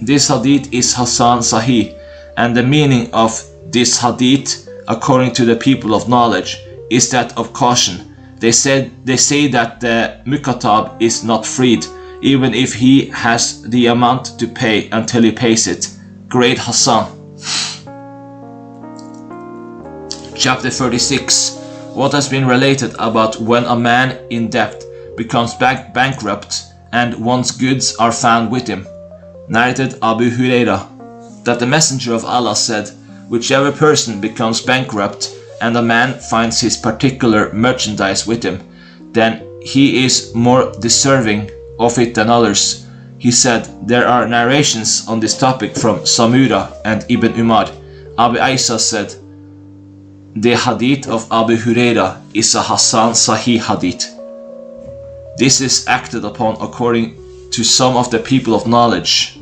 this hadith is Hassan Sahih, and the meaning of this hadith, according to the people of knowledge, is that of caution. They say that the mukatab is not freed, even if he has the amount to pay until he pays it. Great Hassan. Chapter 36. What has been related about when a man in debt becomes bankrupt and one's goods are found with him. Narrated Abu Huraira, that the Messenger of Allah said, whichever person becomes bankrupt and a man finds his particular merchandise with him, then he is more deserving of it than others. He said, there are narrations on this topic from Samura and Ibn Umar. Abu Isa said, the hadith of Abu Huraira is a Hassan Sahih hadith. This is acted upon according to some of the people of knowledge,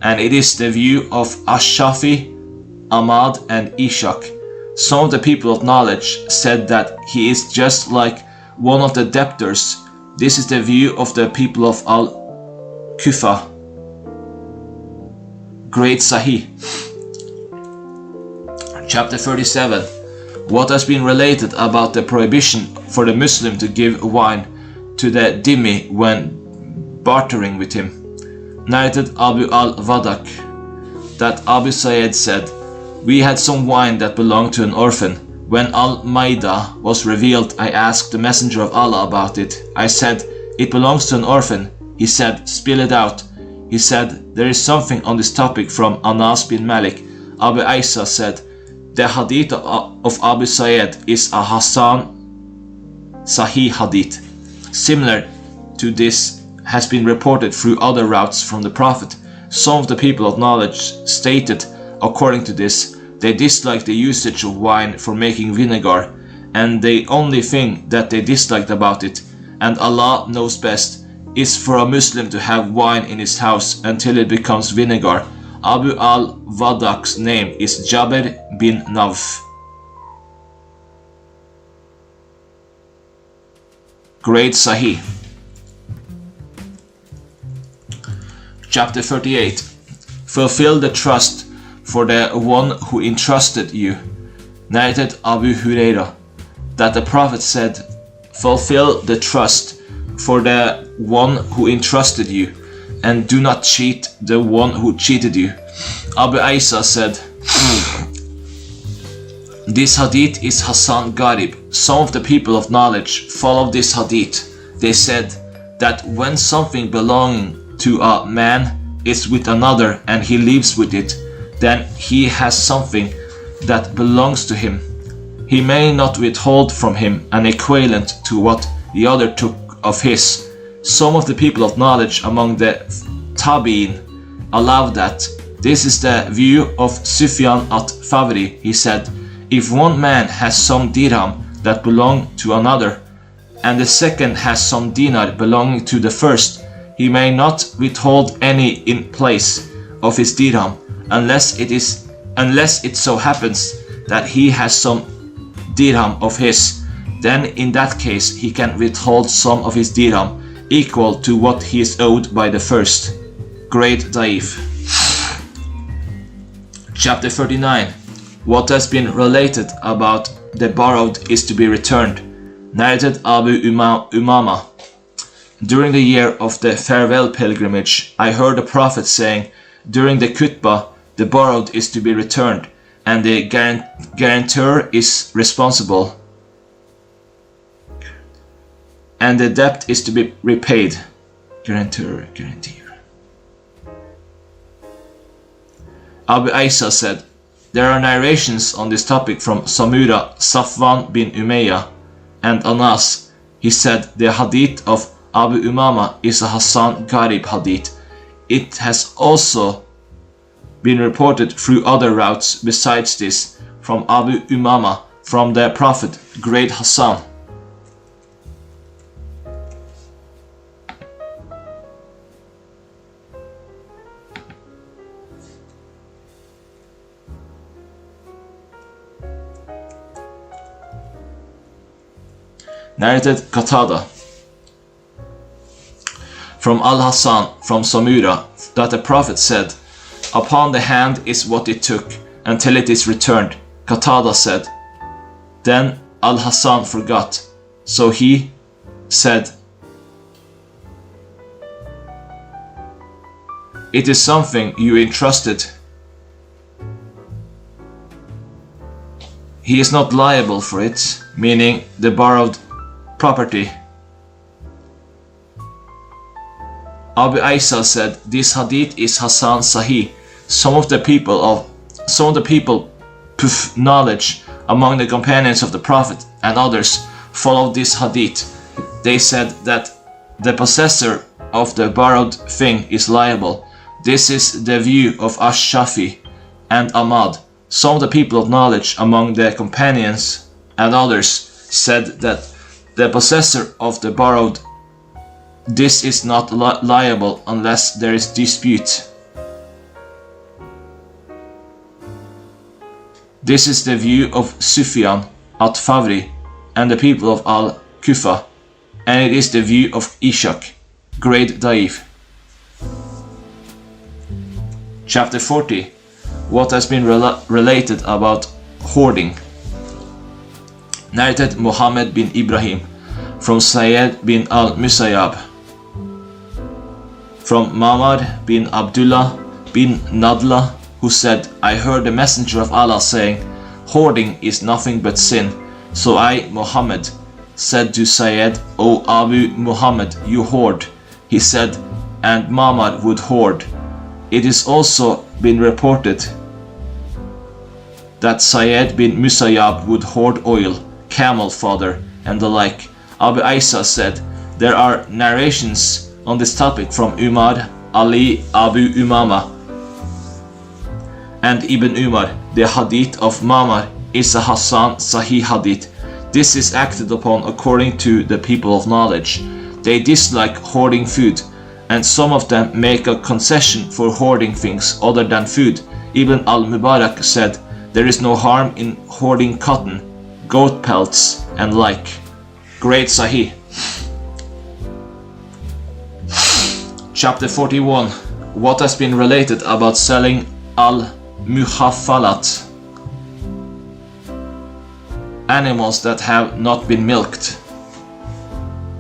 and it is the view of Ash-Shafi, Ahmad, and Ishaq. Some of the people of knowledge said that he is just like one of the debtors. This is the view of the people of Al-Kufa. Great Sahih. Chapter 37. What has been related about the prohibition for the Muslim to give wine to the dhimmi when bartering with him. Narrated Abu al-Wadak, that Abu Sa'id said, we had some wine that belonged to an orphan. When Al-Maidah was revealed, I asked the Messenger of Allah about it. I said, it belongs to an orphan. He said, spill it out. He said, there is something on this topic from Anas bin Malik. Abu Isa said, the hadith of Abu Sa'id is a Hassan Sahih hadith. Similar to this has been reported through other routes from the Prophet. Some of the people of knowledge stated, according to this, they disliked the usage of wine for making vinegar, and the only thing that they disliked about it, and Allah knows best, is for a Muslim to have wine in his house until it becomes vinegar. Abu al-Wadaq's name is Jabir bin Nawf. Great Sahih. Chapter 38. Fulfill the trust for the one who entrusted you. Narrated Abu Hurairah that the Prophet said, fulfill the trust for the one who entrusted you, and do not cheat the one who cheated you. Abu Isa said, this hadith is Hasan Gharib. Some of the people of knowledge followed this hadith. They said that when something belonging to a man is with another and he lives with it, then he has something that belongs to him. He may not withhold from him an equivalent to what the other took of his. Some of the people of knowledge among the Tabi'in allowed that. This is the view of Sufyan al-Thawri. He said, if one man has some dirham that belong to another, and the second has some dinar belonging to the first, he may not withhold any in place of his dirham, unless it so happens that he has some dirham of his. Then in that case he can withhold some of his dirham equal to what he is owed by the first. Great Da'if. Chapter 39. What has been related about the borrowed is to be returned. Narrated Abu Umama. During the year of the farewell pilgrimage, I heard the Prophet saying, during the khutbah, the borrowed is to be returned, and the guarantor is responsible, and the debt is to be repaid. Guarantor. Abu Isa said, there are narrations on this topic from Samura, Safwan bin Umayyah, and Anas. He said the hadith of Abu Umama is a Hasan Gharib hadith. It has also been reported through other routes besides this from Abu Umama from the Prophet, great Hassan. Narrated Qatada from Al-Hasan from Samura that the Prophet said, upon the hand is what it took until it is returned. Qatada said, then Al-Hasan forgot, so he said, it is something you entrusted. He is not liable for it, meaning the borrowed property. Abu Isa said, this hadith is Hasan Sahih. Some of the people of knowledge among the companions of the Prophet and others followed this hadith. They said that the possessor of the borrowed thing is liable. This is the view of Ash-Shafi and Ahmad. Some of the people of knowledge among the companions and others said that the possessor of the borrowed, this is not liable unless there is dispute. This is the view of Sufyan al-Thawri and the people of Al-Kufa, and it is the view of Ishaq, great Da'if. Chapter 40. What has been related about hoarding. Narrated Muhammad bin Ibrahim from Sayyid bin al-Musayyab, from Ma'mar bin Abdullah bin Nadla, who said, I heard the Messenger of Allah saying, hoarding is nothing but sin. So I, Muhammad, said to Sayyid, O Abu Muhammad, you hoard. He said, and Ma'mar would hoard. It is also been reported that Sayyid bin Musayyab would hoard oil, camel fodder, and the like. Abu Isa said, there are narrations on this topic from Umar, Ali, Abu Umama, and Ibn Umar. The hadith of Ma'mar is a Hasan Sahih hadith. This is acted upon according to the people of knowledge. They dislike hoarding food, and some of them make a concession for hoarding things other than food. Ibn al-Mubarak said, there is no harm in hoarding cotton, goat pelts, and like. Great Sahih. Chapter 41. What has been related about selling al-muhaffalat, animals that have not been milked.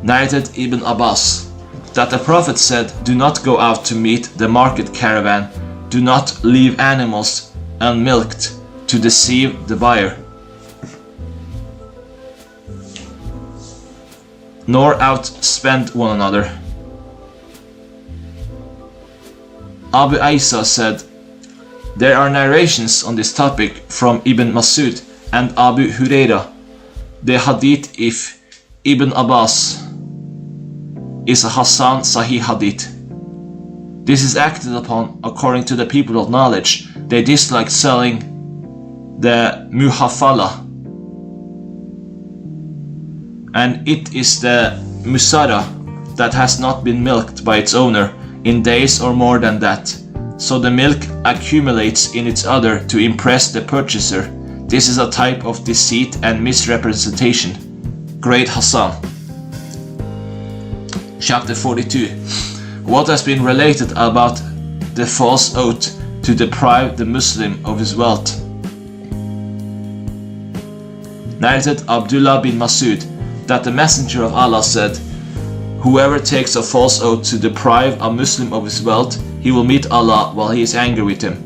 Narrated Ibn Abbas that the Prophet said, do not go out to meet the market caravan, do not leave animals unmilked to deceive the buyer, nor outspend one another. Abu Isa said, there are narrations on this topic from Ibn Masud and Abu Huraira. The hadith of Ibn Abbas is a Hasan Sahih hadith. This is acted upon according to the people of knowledge. They dislike selling the muhafala, and it is the musara that has not been milked by its owner in days or more than that, so the milk accumulates in its udder to impress the purchaser. This is a type of deceit and misrepresentation. Great Hassan. Chapter 42. What has been related about the false oath to deprive the Muslim of his wealth. Narrated Abdullah bin Masud that the Messenger of Allah said, whoever takes a false oath to deprive a Muslim of his wealth, he will meet Allah while he is angry with him.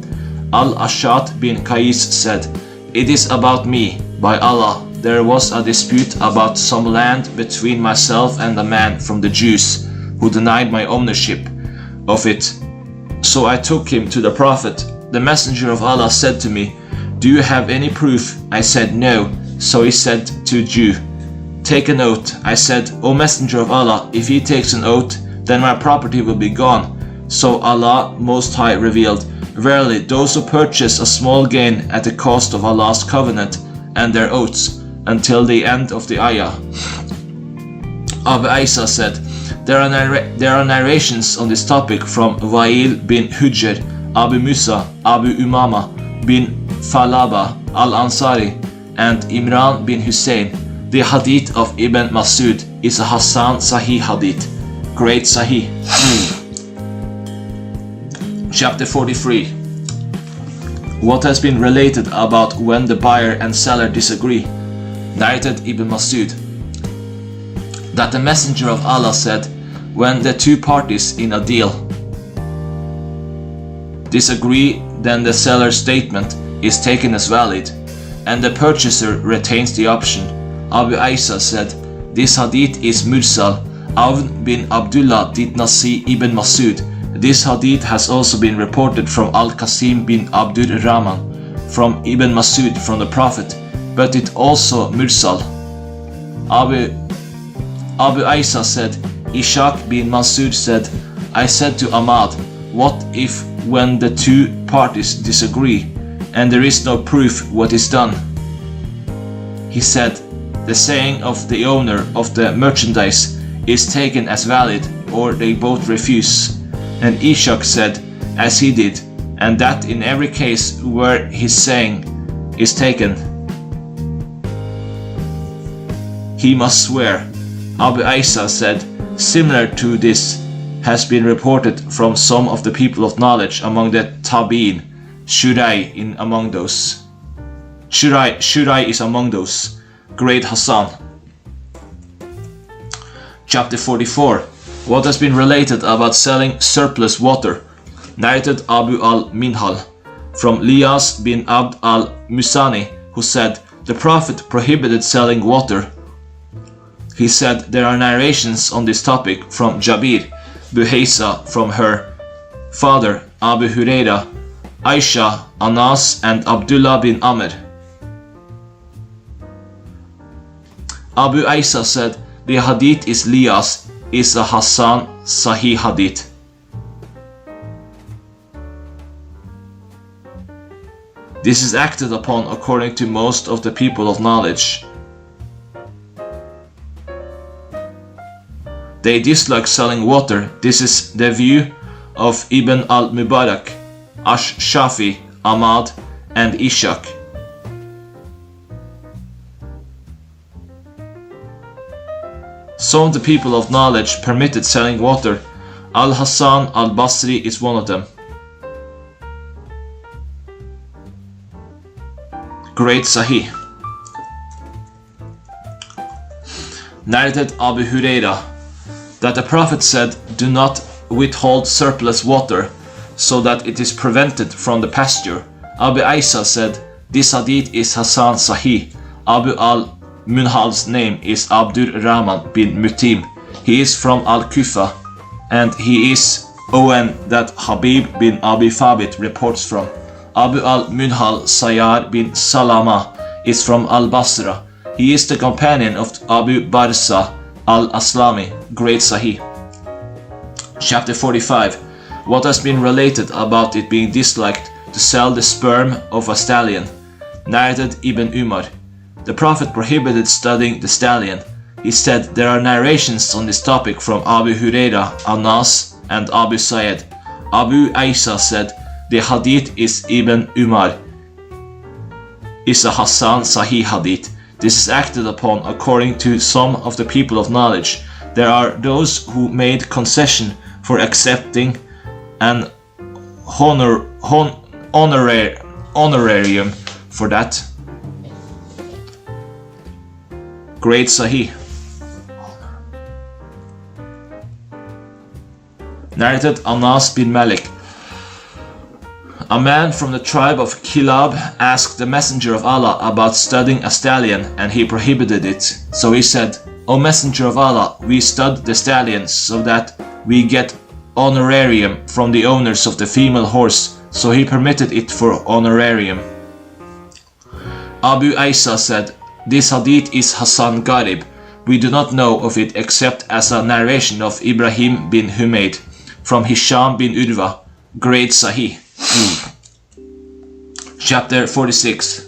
Al-Ashad bin Qais said, it is about me. By Allah, there was a dispute about some land between myself and a man from the Jews who denied my ownership of it. So I took him to the Prophet. The Messenger of Allah said to me, do you have any proof? I said, no. So he said to the Jew, take an oath. I said, O Messenger of Allah, if he takes an oath, then my property will be gone. So Allah Most High revealed, verily those who purchase a small gain at the cost of Allah's covenant and their oaths, until the end of the ayah. Abu Isa said, there are narrations on this topic from Wa'il bin Hujr, Abu Musa, Abu Umama bin Falaba al-Ansari, and Imran bin Hussein. The hadith of Ibn Masud is a Hasan Sahih hadith. Great Sahih. Chapter 43. What has been related about when the buyer and seller disagree. Narrated Ibn Masud that the Messenger of Allah said, when the two parties in a deal disagree, then the seller's statement is taken as valid and the purchaser retains the option. Abu Isa said, this hadith is mursal. Awn bin Abdullah did not see Ibn Masud. This hadith has also been reported from Al-Qasim bin Abdur Rahman from Ibn Masud from the Prophet, but it also mursal. Abu Isa said, Ishaq bin Masud said, I said to Ahmad, what if when the two parties disagree and there is no proof, what is done? He said, the saying of the owner of the merchandise is taken as valid, or they both refuse. And Ishaq said, as he did, and that in every case where his saying is taken, he must swear. Abu Isa said, similar to this has been reported from some of the people of knowledge among the Tabi'in. Shurai is among those. Great Hassan. Chapter 44. What has been related about selling surplus water. Narrated Abu al-Minhal from Liyas bin Abd al-Musani, who said, the Prophet prohibited selling water. He said, there are narrations on this topic from Jabir, Buhaysa from her father, Abu Huraira, Aisha, Anas, and Abdullah bin Amr. Abu Isa said, the hadith is Liyas is a Hasan Sahih hadith. This is acted upon according to most of the people of knowledge. They dislike selling water. This is the view of Ibn al-Mubarak, Ash-Shafi, Ahmad, and Ishaq. Some of the people of knowledge permitted selling water. Al-Hassan al-Basri is one of them. Great Sahih. Narrated Abu Huraira that the Prophet said, "Do not withhold surplus water so that it is prevented from the pasture." Abu Isa said, "This hadith is Hassan Sahih." Abu al-Munhal's name is Abdur Rahman bin Mutim. He is from Al-Kufa, and he is Owen that Habib bin Abi Thabit reports from. Abu al-Munhal Sayyar bin Salama is from Al-Basra. He is the companion of Abu Barsa al-Aslami. Great Sahih. Chapter 45. What has been related about it being disliked to sell the sperm of a stallion. Narrated Ibn Umar. The Prophet prohibited studying the stallion. He said there are narrations on this topic from Abu Huraira, Anas, and Abu Sa'id. Abu Isa said, the hadith is Ibn Umar is a Hassan Sahih hadith. This is acted upon according to some of the people of knowledge. There are those who made concession for accepting an honorarium for that. Great Sahih. Narrated Anas bin Malik. A man from the tribe of Kilab asked the Messenger of Allah about studying a stallion, and he prohibited it. So he said, "O Messenger of Allah, we stud the stallions so that we get honorarium from the owners of the female horse." So he permitted it for honorarium. Abu Isa said, "This hadith is Hassan Gharib. We do not know of it except as a narration of Ibrahim bin Humayd from Hisham bin Urwa." Great Sahih. Chapter 46.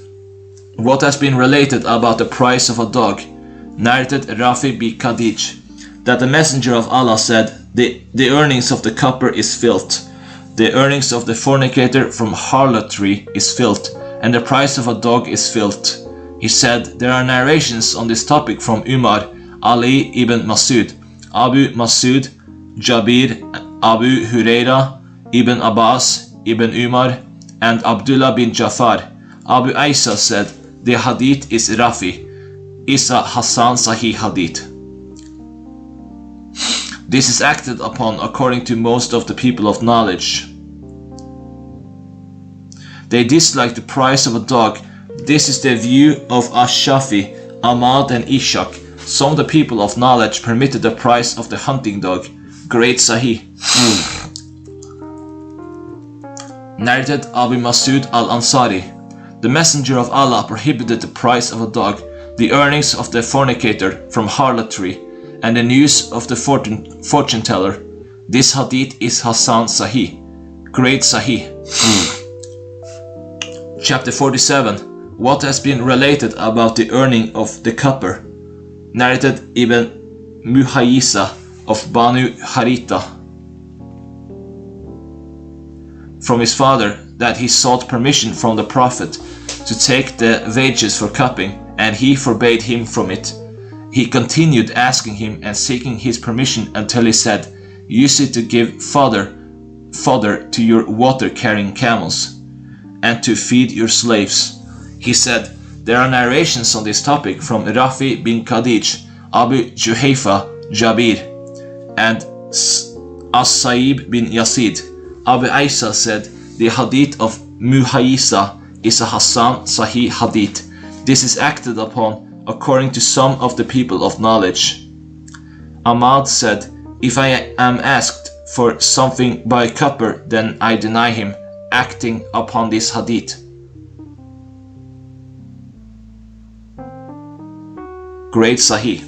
What has been related about the price of a dog. Narrated Rafi bin Khadij. That the Messenger of Allah said, the earnings of the cupper is filth. The earnings of the fornicator from harlotry is filth, and the price of a dog is filth. He said, there are narrations on this topic from Umar, Ali ibn Masud, Abu Masud, Jabir, Abu Huraira, Ibn Abbas, Ibn Umar, and Abdullah bin Jafar. Abu Isa said, the hadith is Rafi, is a Hassan Sahih hadith. This is acted upon according to most of the people of knowledge. They dislike the price of a dog. This is the view of Ash-Shafi, Ahmad, and Ishaq. Some of the people of knowledge permitted the price of the hunting dog. Great Sahih. Narrated Abu Masud al-Ansari. The Messenger of Allah prohibited the price of a dog, the earnings of the fornicator from harlotry, and the news of the fortune teller. This hadith is Hassan Sahih. Great Sahih. Chapter 47. What has been related about the earning of the cupper. Narrated Ibn Muhayyisa of Banu Harita from his father that he sought permission from the Prophet to take the wages for cupping, and he forbade him from it. He continued asking him and seeking his permission until he said, use it to give fodder to your water-carrying camels and to feed your slaves. He said, there are narrations on this topic from Rafi bin Khadij, Abu Juhayfa, Jabir, and As-Sa'ib bin Yazid. Abu Isa said, the hadith of Muhayyisa is a Hassan Sahih hadith. This is acted upon according to some of the people of knowledge. Ahmad said, if I am asked for something by a cupper, then I deny him, acting upon this hadith. Great Sahih.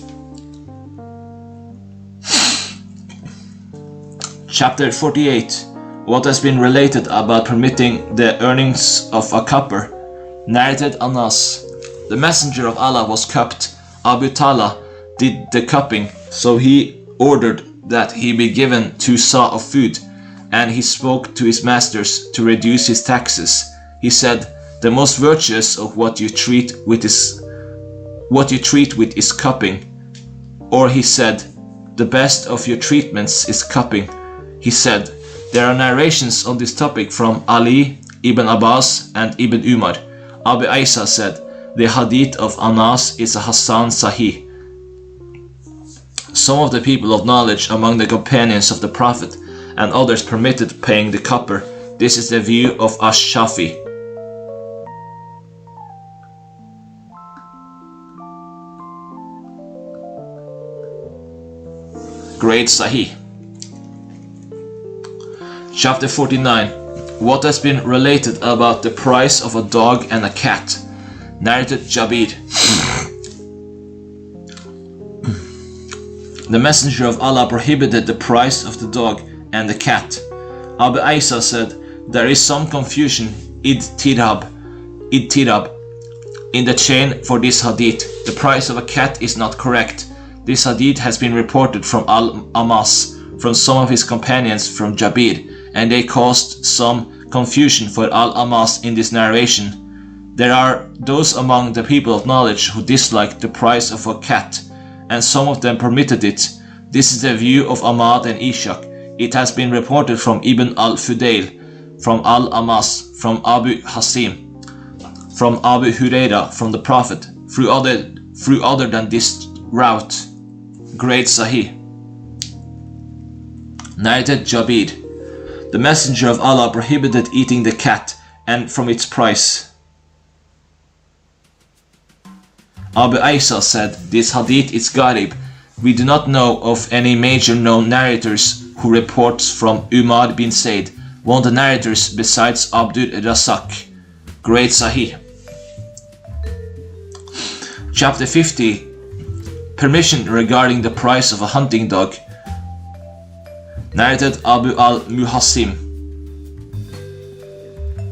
Chapter 48. What has been related about permitting the earnings of a cupper. Narrated Anas. The Messenger of Allah was cupped. Abu Talha did the cupping, so he ordered that he be given 2 sa of food, and he spoke to his masters to reduce his taxes. He said, "The most virtuous of what you treat with is cupping." Or he said, "The best of your treatments is cupping." He said, there are narrations on this topic from Ali, Ibn Abbas, and Ibn Umar. Abu Isa said, the hadith of Anas is a Hasan Sahih. Some of the people of knowledge among the companions of the Prophet and others permitted paying the copper. This is the view of Ash-Shafi. Great Sahih. Chapter 49. What has been related about the price of a dog and a cat. Narrated Jabir. The Messenger of Allah prohibited the price of the dog and the cat. Abu Isa said, there is some confusion id-tirab in the chain for this hadith. The price of a cat is not correct. This hadith has been reported from Al-Amas, from some of his companions from Jabir, and they caused some confusion for Al-Amas in this narration. There are those among the people of knowledge who disliked the price of a cat, and some of them permitted it. This is the view of Ahmad and Ishaq. It has been reported from Ibn al-Fudail, from Al-Amas, from Abu Hasim, from Abu Huraira, from the Prophet, through other than this route. Great Sahih. Narrated Jabir. The Messenger of Allah prohibited eating the cat and from its price. Abu Isa said, this hadith is gharib. We do not know of any major known narrators who reports from Umar bin Said, one of the narrators besides Abdul Razak. Great Sahih. Chapter 50. Permission regarding the price of a hunting dog. Narrated Abu al-Muhassim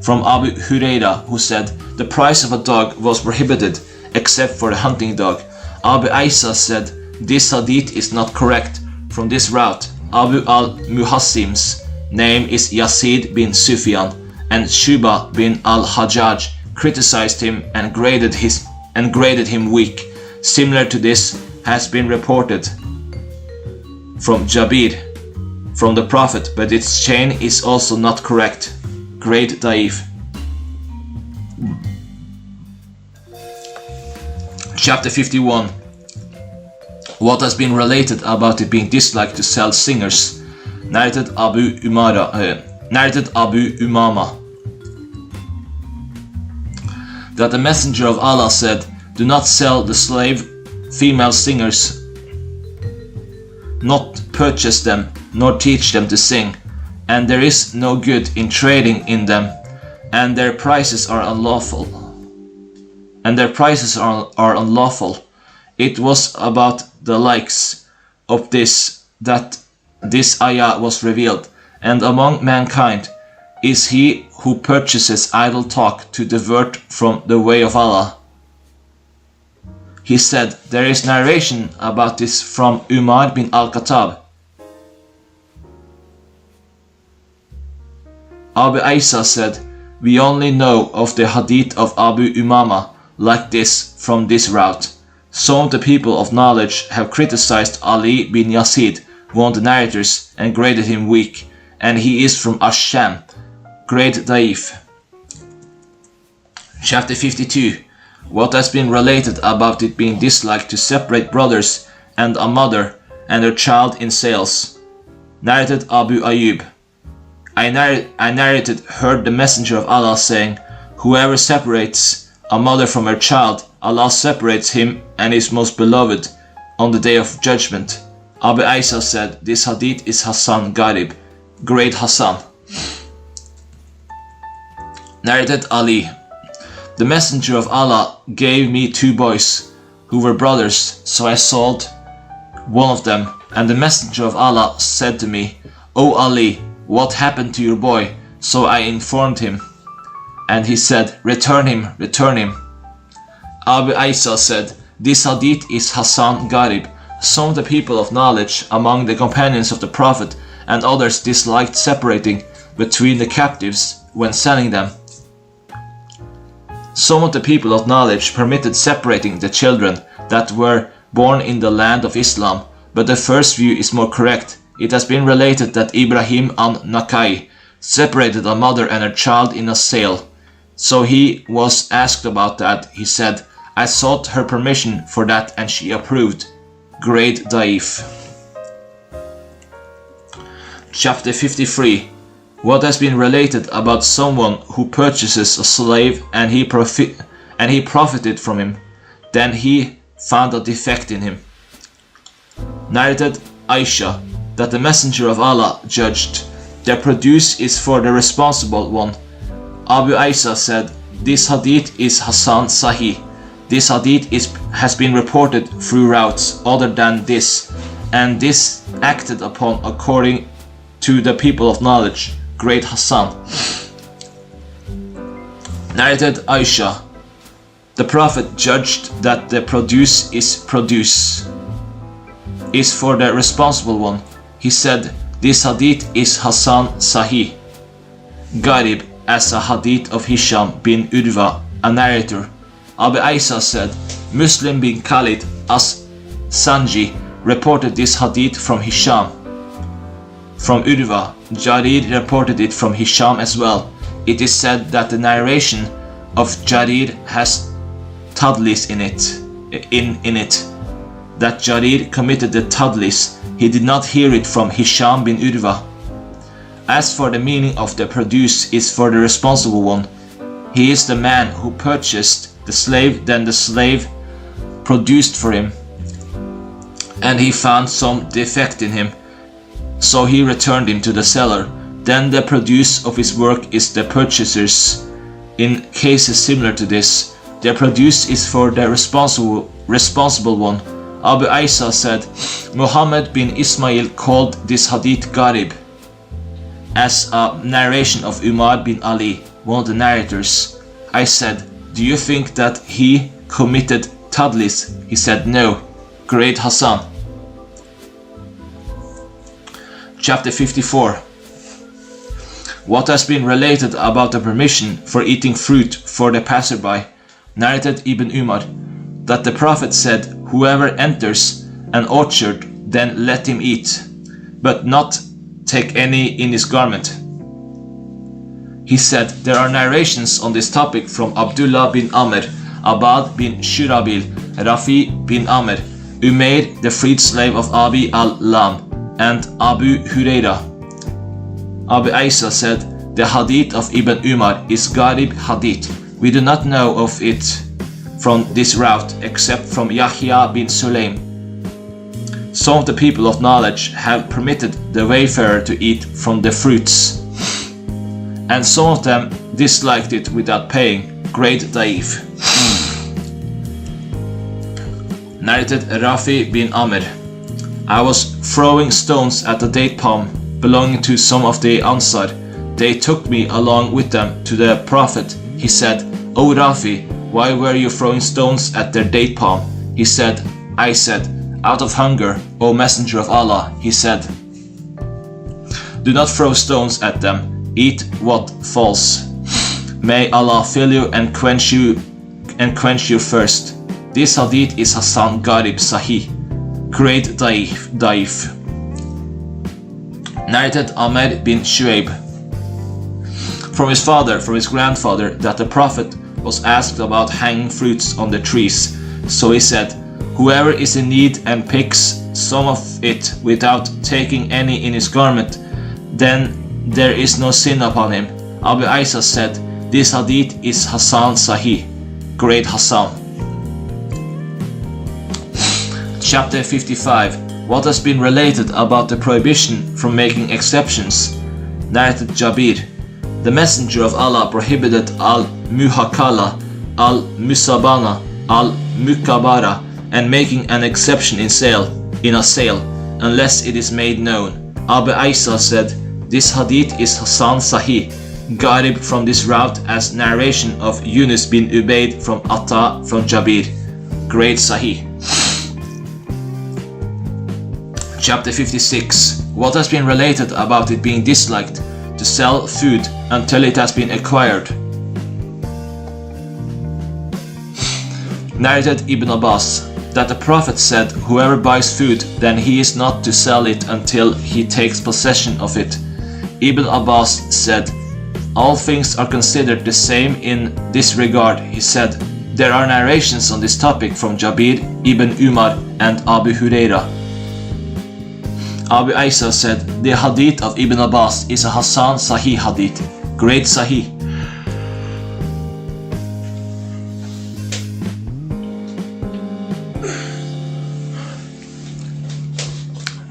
from Abu Huraira, who said, the price of a dog was prohibited except for a hunting dog. Abu Isa said, this hadith is not correct. From this route, Abu al-Muhassim's name is Yazid bin Sufyan, and Shuba bin al-Hajjaj criticized him and graded him weak. Similar to this has been reported from Jabir, from the Prophet, but its chain is also not correct. Great Da'if. Chapter 51. What has been related about it being disliked to sell singers. Narrated Abu Umama. That the Messenger of Allah said, do not sell the slave female singers, not purchase them, nor teach them to sing, and there is no good in trading in them, and their prices are unlawful. It was about the likes of this that this ayah was revealed, and among mankind is he who purchases idle talk to divert from the way of Allah. He said, there is narration about this from Umar bin al-Khattab. Abu Isa said, we only know of the hadith of Abu Umama like this from this route. Some of the people of knowledge have criticized Ali bin Yazid, one of the narrators, and graded him weak, and he is from Ash-Sham. Great Da'if. Chapter 52. What has been related about it being disliked to separate brothers and a mother and her child in sales. Narrated Abu Ayyub. I heard the Messenger of Allah saying, whoever separates a mother from her child, Allah separates him and his most beloved on the day of judgment. Abu Isa said, this hadith is Hasan Gharib. Great Hasan. Narrated Ali. The Messenger of Allah gave me 2 boys who were brothers, so I sold one of them, and the Messenger of Allah said to me, O Ali, what happened to your boy? So I informed him, and he said, return him, return him. Abu Isa said, this hadith is Hasan Gharib. Some of the people of knowledge among the companions of the Prophet and others disliked separating between the captives when selling them. Some of the people of knowledge permitted separating the children that were born in the land of Islam, but the first view is more correct. It has been related that Ibrahim an-Nakai separated a mother and her child in a sale. So he was asked about that. He said, "I sought her permission for that and she approved." Great Daif. Chapter 53. What has been related about someone who purchases a slave and he profited from him, then he found a defect in him. Narrated Aisha that the Messenger of Allah judged, "The produce is for the responsible one." Abu Isa said, "This hadith is Hasan Sahih. This hadith has been reported through routes other than this, and this acted upon according to the people of knowledge." Great Hassan. Narrated Aisha, the Prophet judged that the produce is for the responsible one. He said, "This hadith is Hasan Sahih." Gharib as a hadith of Hisham bin Urwa, a narrator. Abu Isa said, Muslim bin Khalid as-Sanji reported this hadith from Hisham. From Urwa, Jarir reported it from Hisham as well. It is said that the narration of Jarir has tadlis in it. That Jarir committed the tadlis. He did not hear it from Hisham bin Urwa. As for the meaning of the produce is for the responsible one. He is the man who purchased the slave, then the slave produced for him, and he found some defect in him, so he returned him to the seller. Then the produce of his work is the purchaser's. In cases similar to this, the produce is for the responsible one. Abu Isa said, Muhammad bin Ismail called this hadith Gharib, as a narration of Umar bin Ali, one of the narrators. I said, "Do you think that he committed tadlis?" He said, "No." Great Hassan. Chapter 54. What has been related about the permission for eating fruit for the passerby. Narrated Ibn Umar, that the Prophet said, "Whoever enters an orchard, then let him eat, but not take any in his garment." He said, there are narrations on this topic from Abdullah bin Amr, Abad bin Shurabil, Rafi bin Amr, Umair, the freed slave of Abi al-Lam, and Abu Huraira. Abu Isa said, the hadith of Ibn Umar is Gharib hadith. We do not know of it from this route except from Yahya bin Sulaim. Some of the people of knowledge have permitted the wayfarer to eat from the fruits, and some of them disliked it without paying. Great Daif. Narrated Rafi bin Amr, I was throwing stones at a date palm belonging to some of the Ansar. They took me along with them to the Prophet. He said, "O Rafi, why were you throwing stones at their date palm?" He said, I said, "Out of hunger, O Messenger of Allah." He said, "Do not throw stones at them. Eat what falls. May Allah fill you and quench you first." This hadith is Hasan Gharib Sahih. Great Daif. Narrated Amr bin Shuaib from his grandfather, that the Prophet was asked about hanging fruits on the trees. So he said, "Whoever is in need and picks some of it without taking any in his garment, then there is no sin upon him." Abu Isa said, this hadith is Hasan Sahih. Great Hassan. Chapter 55. What has been related about the prohibition from making exceptions. Narrated Jabir, the Messenger of Allah prohibited al-muhakala, al-musabana, al-mukabara, and making an exception in a sale, unless it is made known. Abu Isa said, this hadith is Hasan Sahih, Gharib from this route as narration of Yunus bin Ubaid from Atta from Jabir. Great Sahih. Chapter 56. What has been related about it being disliked to sell food until it has been acquired. Narrated Ibn Abbas that the Prophet said, whoever buys food, then he is not to sell it until he takes possession of it. Ibn Abbas said, all things are considered the same in this regard. He said, there are narrations on this topic from Jabir, Ibn Umar and Abu Huraira. Abu Isa said, the hadith of Ibn Abbas is a Hasan Sahih hadith, great Sahih.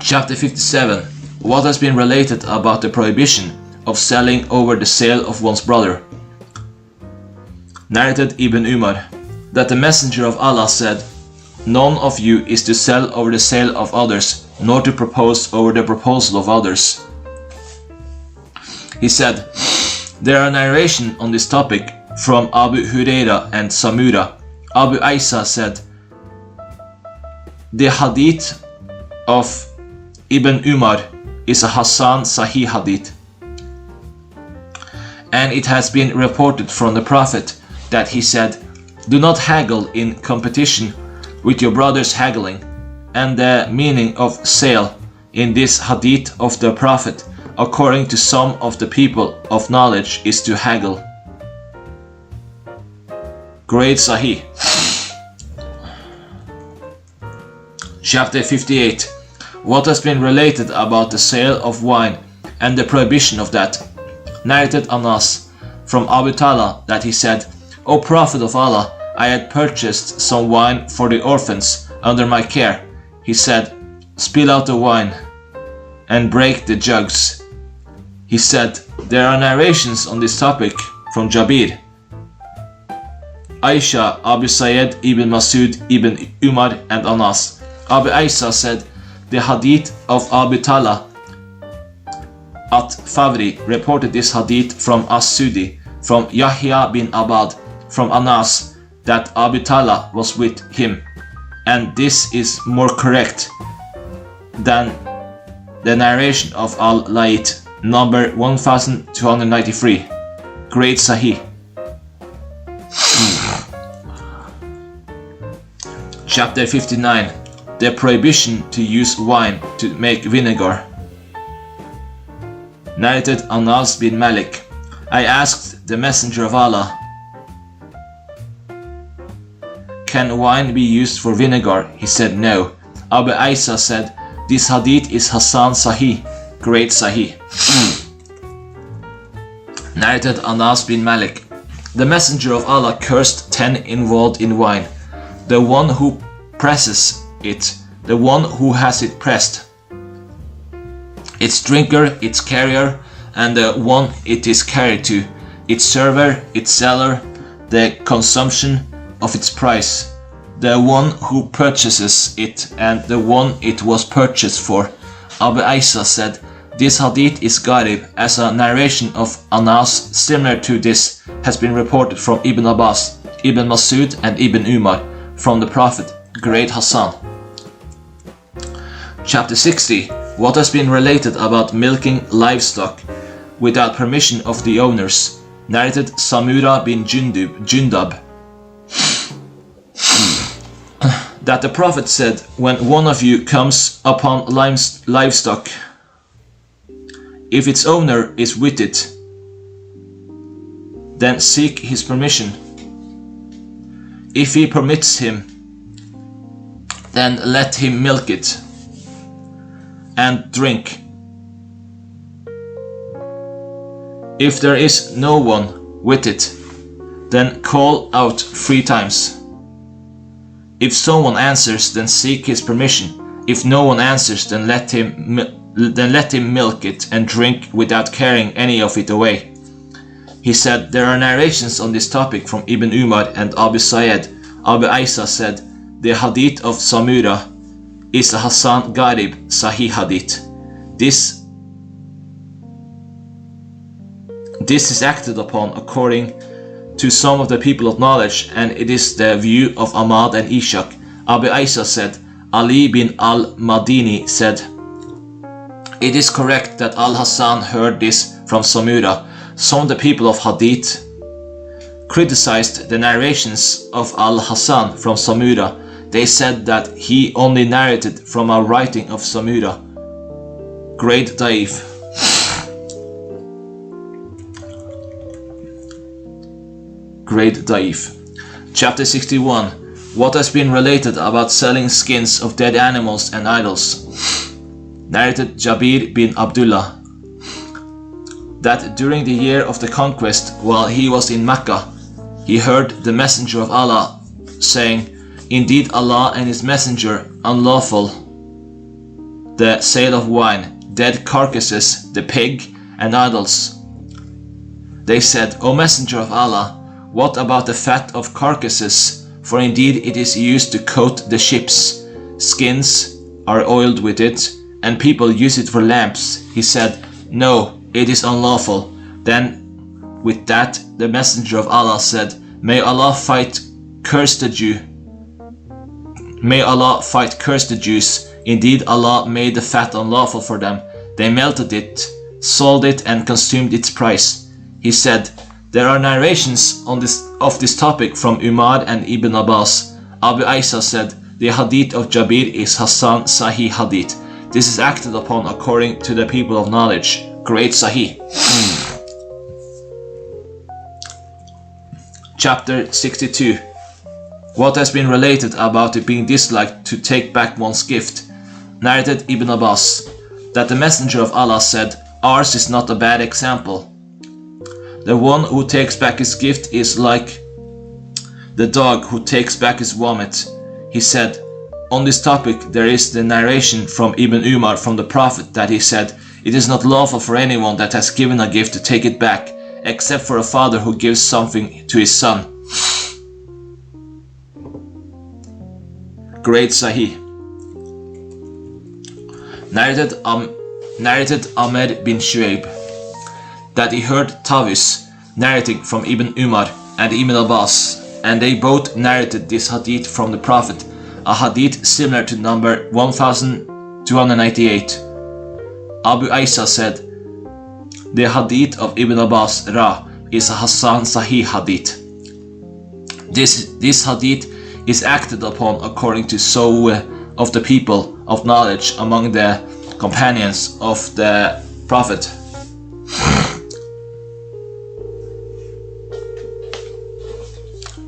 Chapter 57. What has been related about the prohibition of selling over the sale of one's brother. Narrated Ibn Umar that the Messenger of Allah said, none of you is to sell over the sale of others, nor to propose over the proposal of others. He said, there are narrations on this topic from Abu Huraira and Samura. Abu Isa said, the hadith of Ibn Umar is a Hasan Sahih hadith, and it has been reported from the Prophet that he said, do not haggle in competition with your brother's haggling. And the meaning of sale in this hadith of the Prophet, according to some of the people of knowledge, is to haggle. Great Sahih. Chapter 58. What has been related about the sale of wine and the prohibition of that. Narrated Anas from Abu Talha that he said, O Prophet of Allah, I had purchased some wine for the orphans under my care. He said, spill out the wine and break the jugs. He said, there are narrations on this topic from Jabir, Aisha, Abu Sayyid, Ibn Masud, Ibn Umar and Anas. Abu Isa said, the hadith of Abu Talha at Favri reported this hadith from As-Sudi, from Yahya bin Abad, from Anas, that Abu Talha was with him, and this is more correct than the narration of Al-Layth, number 1293. Great Sahih. Chapter 59. The prohibition to use wine to make vinegar. Narrated Anas bin Malik. I asked the Messenger of Allah, can wine be used for vinegar? He said no. Abu Isa said, this hadith is Hasan Sahih, great Sahih. Narrated Anas bin Malik. The Messenger of Allah cursed 10 involved in wine. The one who presses it, the one who has it pressed, its drinker, its carrier, and the one it is carried to, its server, its seller, the consumption of its price, the one who purchases it, and the one it was purchased for. Abu Isa said, this hadith is gharib, as a narration of Anas similar to this has been reported from Ibn Abbas, Ibn Masud and Ibn Umar from the Prophet, great Hassan. Chapter 60. What has been related about milking livestock without permission of the owners. Narrated Samura bin Jundab. That the Prophet said, when one of you comes upon livestock, if its owner is with it, then seek his permission. If he permits him, then let him milk it and drink. If there is no one with it, then call out 3 times. If someone answers, then seek his permission. If no one answers, then let him milk it and drink without carrying any of it away. He said, there are narrations on this topic from Ibn Umar and Abu Sayyid. Abu Isa said, the hadith of Samura is a Hasan Gharib Sahih hadith. This is acted upon according to some of the people of knowledge, and it is the view of Ahmad and Ishaq. Abu Isa said, Ali bin al-Madini said, It is correct that Al-Hasan heard this from Samura. Some of the people of Hadith criticized the narrations of Al-Hasan from Samura. They said that he only narrated from a writing of Samura. Great Da'if. Great Da'if. Chapter 61. What has been related about selling skins of dead animals and idols. Narrated Jabir bin Abdullah that during the year of the conquest, while he was in Mecca, he heard the Messenger of Allah saying, "Indeed Allah and His Messenger unlawful the sale of wine, dead carcasses, the pig, and idols." They said, "O Messenger of Allah, what about the fat of carcasses? For indeed it is used to coat the ships. Skins are oiled with it, and people use it for lamps." He said, "No, it is unlawful." Then with that the Messenger of Allah said, May Allah fight curse the Jew. May Allah fight curse the Jews. Indeed Allah made the fat unlawful for them. They melted it, sold it, and consumed its price. He said, there are narrations on of this topic from Umar and Ibn Abbas. Abu Isa said, the hadith of Jabir is Hassan Sahih hadith. This is acted upon according to the people of knowledge. Great Sahih. Chapter 62. What has been related about it being disliked to take back one's gift. Narrated Ibn Abbas that the Messenger of Allah said, ours is not a bad example. The one who takes back his gift is like the dog who takes back his vomit. He said, on this topic there is the narration from Ibn Umar from the Prophet that he said, it is not lawful for anyone that has given a gift to take it back, except for a father who gives something to his son. Great Sahih. Narrated Amr bin Shu'aib that he heard Tawus narrating from Ibn Umar and Ibn Abbas, and they both narrated this hadith from the Prophet, a hadith similar to number 1298. Abu Isa said, the hadith of Ibn Abbas Ra is a Hassan Sahih hadith. This hadith is acted upon according to so of the people of knowledge among the companions of the Prophet.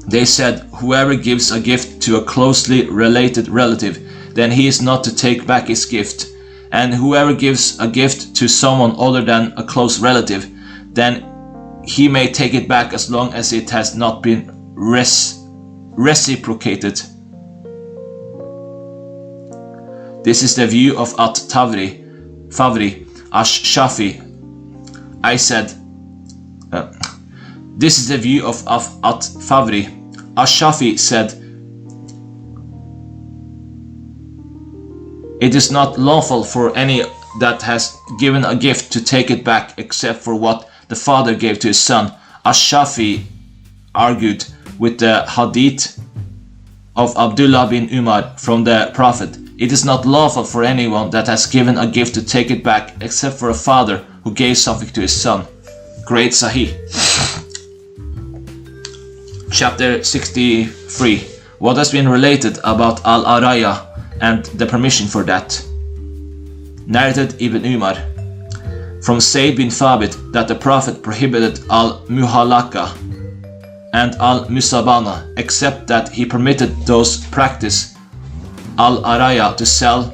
They said, whoever gives a gift to a closely related relative, then he is not to take back his gift. And whoever gives a gift to someone other than a close relative, then he may take it back as long as it has not been reciprocated. This is the view of At-Favri, Ash-Shafi. I said, this is the view of At-Favri. Ash-Shafi said, it is not lawful for any that has given a gift to take it back except for what the father gave to his son. Ash-Shafi argued with the hadith of Abdullah bin Umar from the Prophet. It is not lawful for anyone that has given a gift to take it back except for a father who gave something to his son. Great Sahih. Chapter 63. What has been related about Al-Araya and the permission for that. Narrated Ibn Umar from Zayd bin Thabit that the Prophet prohibited Al-Muhalaka and Al-Musabana, except that he permitted those practice Al-Araya to sell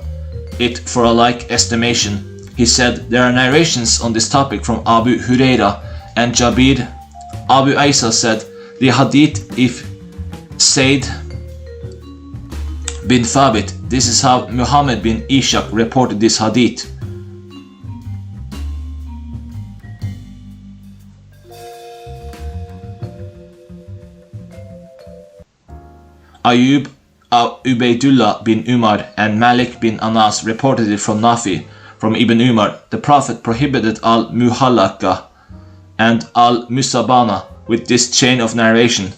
it for a like estimation. He said, there are narrations on this topic from Abu Huraira and Jabir. Abu Isa said, the hadith if Zayd bin Thabit. This is how Muhammad bin Ishaq reported this hadith. Ayub Ubaydullah bin Umar and Malik bin Anas reported it from Nafi from Ibn Umar. The Prophet prohibited al-Muhallaka and al-Musabana with this chain of narration.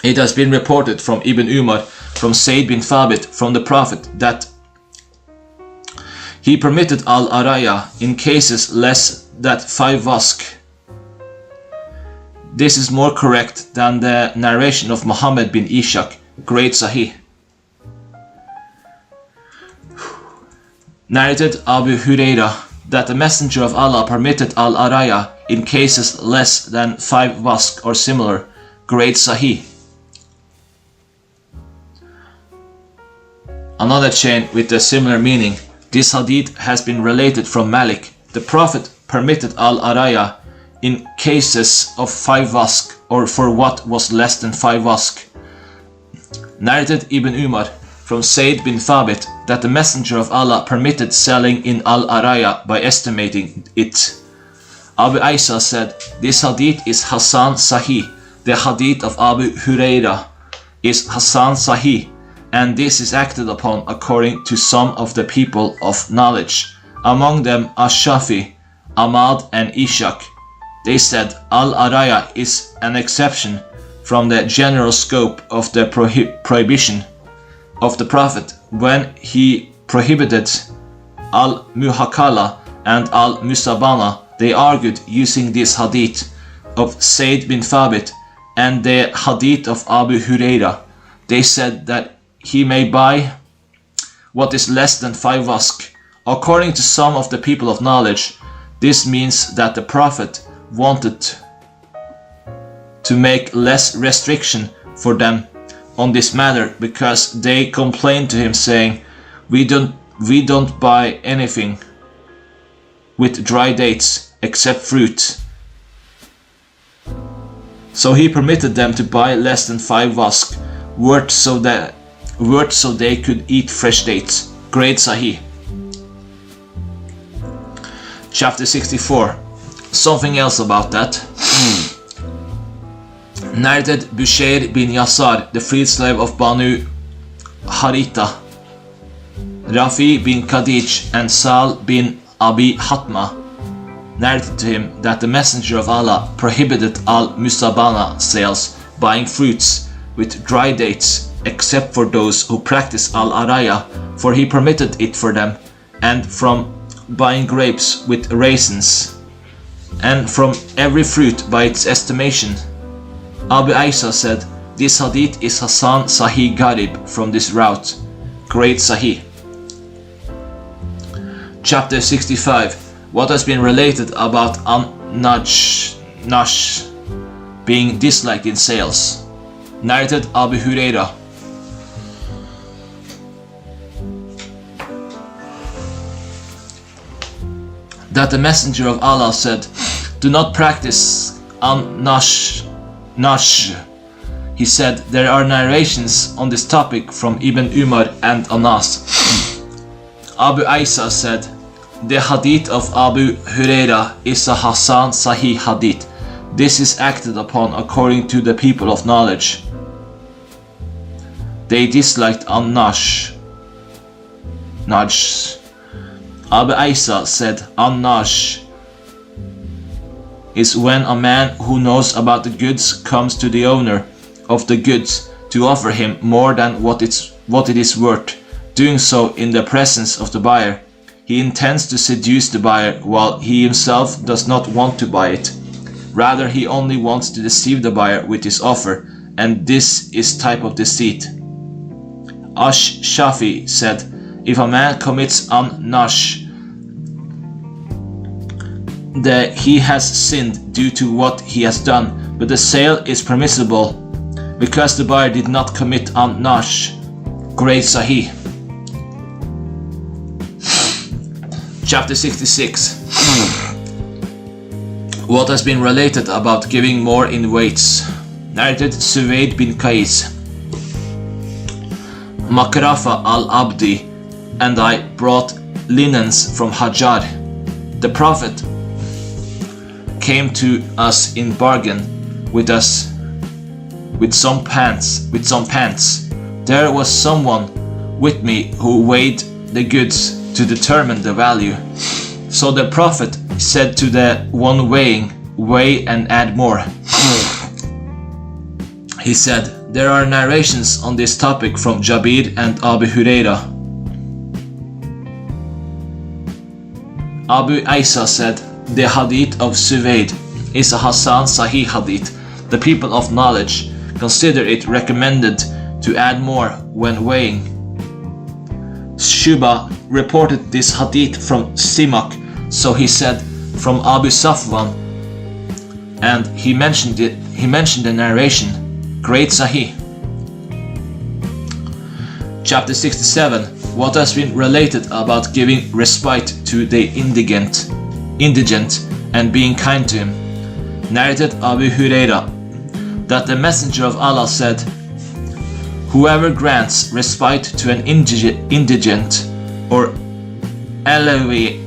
It has been reported from Ibn Umar from Zayd bin Thabit from the Prophet that He permitted al-araya in cases less than 5 wask. This is more correct than the narration of Muhammad bin Ishaq, Great Sahih. Narrated Abu Huraira that the Messenger of Allah permitted al-araya in cases less than 5 wask or similar, Great Sahih. Another chain with a similar meaning. This hadith has been related from Malik. The Prophet permitted al-araya in cases of 5 wask or for what was less than 5 wask. Narrated Ibn Umar from Zayd bin Thabit that the Messenger of Allah permitted selling in al-araya by estimating it. Abu Isa said, this hadith is Hasan Sahih. The hadith of Abu Huraira is Hasan Sahih, and this is acted upon according to some of the people of knowledge, among them Ash-Shafi, Ahmad and Ishaq. They said al-araya is an exception from the general scope of the prohibition of the Prophet when he prohibited al-muhakala and al-musabana. They argued using this hadith of Zayd bin Thabit and the hadith of Abu Huraira. They said that he may buy what is less than 5 wask. According to some of the people of knowledge, this means that the Prophet wanted to make less restriction for them on this matter because they complained to him saying, we don't buy anything with dry dates except fruit. So he permitted them to buy less than 5 wask worth so they could eat fresh dates. Great Sahih. Chapter 64. Something else about that. Narrated Bushair bin Yasar, the freed slave of Banu Harita, Rafi bin Khadij and Sal bin Abi Hatma narrated to him that the Messenger of Allah prohibited al-musabana sales, buying fruits with dry dates, except for those who practice al-araya, for he permitted it for them, and from buying grapes with raisins, and from every fruit by its estimation. Abu Isa said, this hadith is Hasan Sahih Gharib from this route. Great Sahih. Chapter 65. What has been related about Nash being disliked in sales. Narrated Abu Huraira. That the Messenger of Allah said, do not practice Nash. He said, there are narrations on this topic from Ibn Umar and Anas. Abu Isa said, the hadith of Abu Huraira is a Hasan Sahih hadith. This is acted upon according to the people of knowledge. They disliked Nash. Abu Isa said, Nash is when a man who knows about the goods comes to the owner of the goods to offer him more than what it is worth, doing so in the presence of the buyer. He intends to seduce the buyer while he himself does not want to buy it. Rather, he only wants to deceive the buyer with his offer, and this is type of deceit. Ash-Shafi said, if a man commits nash, he has sinned due to what he has done, but the sale is permissible because the buyer did not commit nash. Great Sahih. Chapter 66. What has been related about giving more in weights. Narrated Suwaid bin Qais. Makrafa al-Abdi and I brought linens from Hajar. The Prophet came to us in bargain with some pants. There was someone with me who weighed the goods to determine the value. So the Prophet said to the one weighing, weigh and add more. He said, there are narrations on this topic from Jabir and Abu Huraira. Abu Isa said, the hadith of Suwaid is a Hasan Sahih hadith. The people of knowledge consider it recommended to add more when weighing. Shuba reported this hadith from Simak, so he said from Abu Safwan, and he mentioned the narration. Great Sahih. Chapter 67. What has been related about giving respite to the indigent and being kind to him. Narrated Abu Huraira that the Messenger of Allah said, whoever grants respite to an indigent or alleviates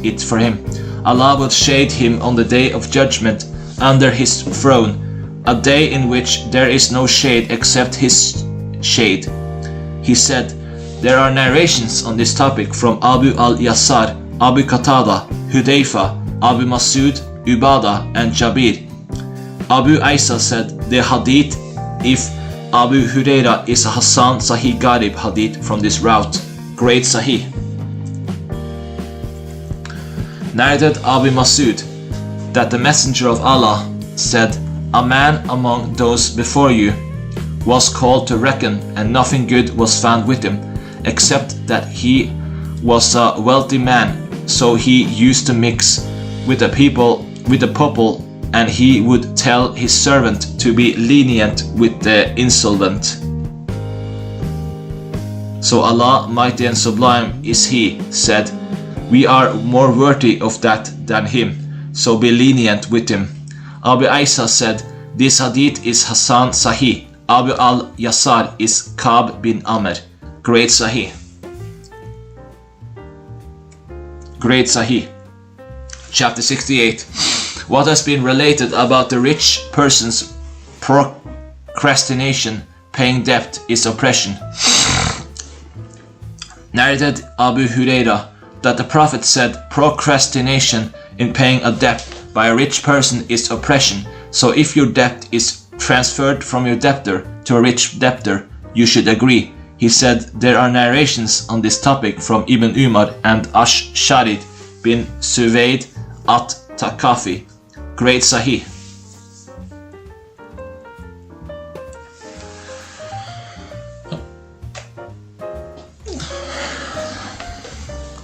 it for him, Allah will shade him on the day of judgment under his throne, a day in which there is no shade except his shade. He said, there are narrations on this topic from Abu al-Yassar, Abu Qatada, Hudayfa, Abu Masud, Ubada, and Jabir. Abu Isa said, the hadith if Abu Huraira is a Hasan Sahih Gharib hadith from this route. Great Sahih. Narrated Abu Masud that the Messenger of Allah said, a man among those before you was called to reckon, and nothing good was found with him, except that he was a wealthy man, so he used to mix with the people, with the people, and he would tell his servant to be lenient with the insolvent. So Allah, mighty and sublime is He, said, we are more worthy of that than him, so be lenient with him. Abu Isa said, this hadith is Hasan Sahih. Abu al-Yassar is Ka'b bin Amr. Great Sahih. Great Sahih. Chapter 68. What has been related about the rich person's procrastination, paying debt is oppression. Narrated Abu Huraira that the Prophet said, procrastination in paying a debt by a rich person is oppression. So if your debt is transferred from your debtor to a rich debtor, you should agree. He said there are narrations on this topic from Ibn Umar and Ash-Sharid bin Suwaid at-Takafi. Great Sahih.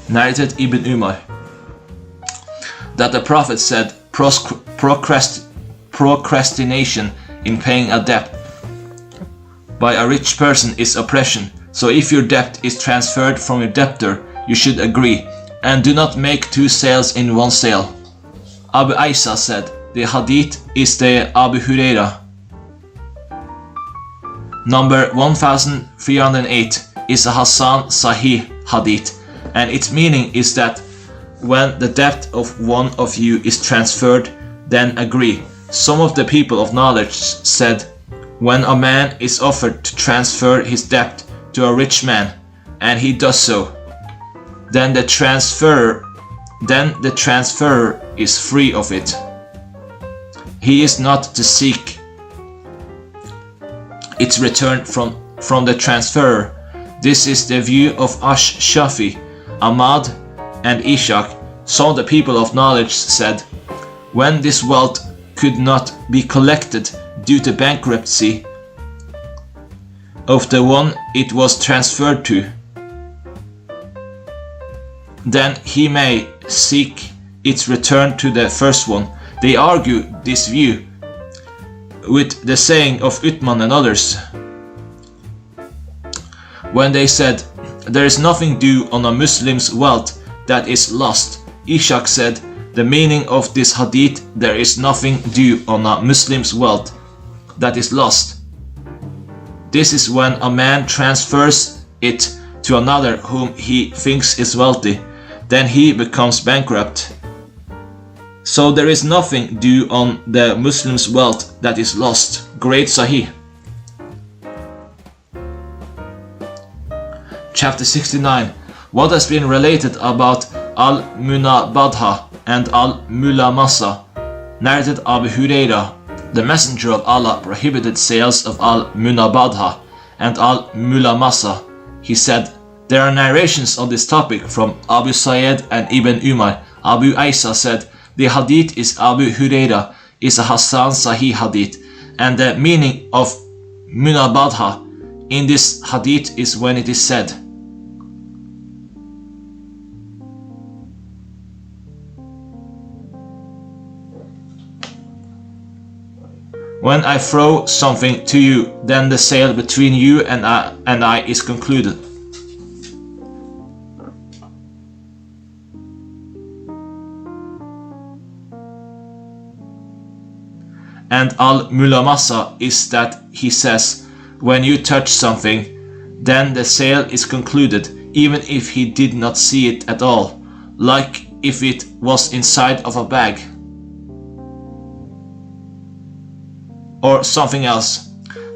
Narrated Ibn Umar that the Prophet said procrastination in paying a debt by a rich person is oppression. So if your debt is transferred from your debtor, you should agree, and do not make two sales in one sale. Abu Isa said, the hadith is the Abu Huraira. Number 1308 is a Hasan Sahih hadith, and its meaning is that when the debt of one of you is transferred, then agree. Some of the people of knowledge said, when a man is offered to transfer his debt to a rich man, and he does so, then the transferor is free of it. He is not to seek its return from the transferor. This is the view of Ash-Shafi, Ahmad, and Ishaq. Some of the people of knowledge said, when this wealth could not be collected due to bankruptcy of the one it was transferred to, then he may seek its return to the first one. They argue this view with the saying of Uthman and others, when they said, there is nothing due on a Muslim's wealth that is lost. Ishaq said, the meaning of this hadith, there is nothing due on a Muslim's wealth that is lost. This is when a man transfers it to another whom he thinks is wealthy, then he becomes bankrupt. So there is nothing due on the Muslim's wealth that is lost. Great Sahih. Chapter 69. What has been related about Al-Munabadha and Al-Mulamasa. Narrated Abu Huraira, the Messenger of Allah prohibited sales of Al-Munabadha and Al-Mulamasa. He said, There are narrations on this topic from Abu Sa'id and Ibn Umar. Abu Isa said, the hadith is Abu Huraira is a Hassan Sahih hadith, and the meaning of Munabadha in this hadith is when it is said, when I throw something to you, then the sale between you and I is concluded. And al-mulamasa is that he says, when you touch something, then the sale is concluded, even if he did not see it at all, like if it was inside of a bag or something else.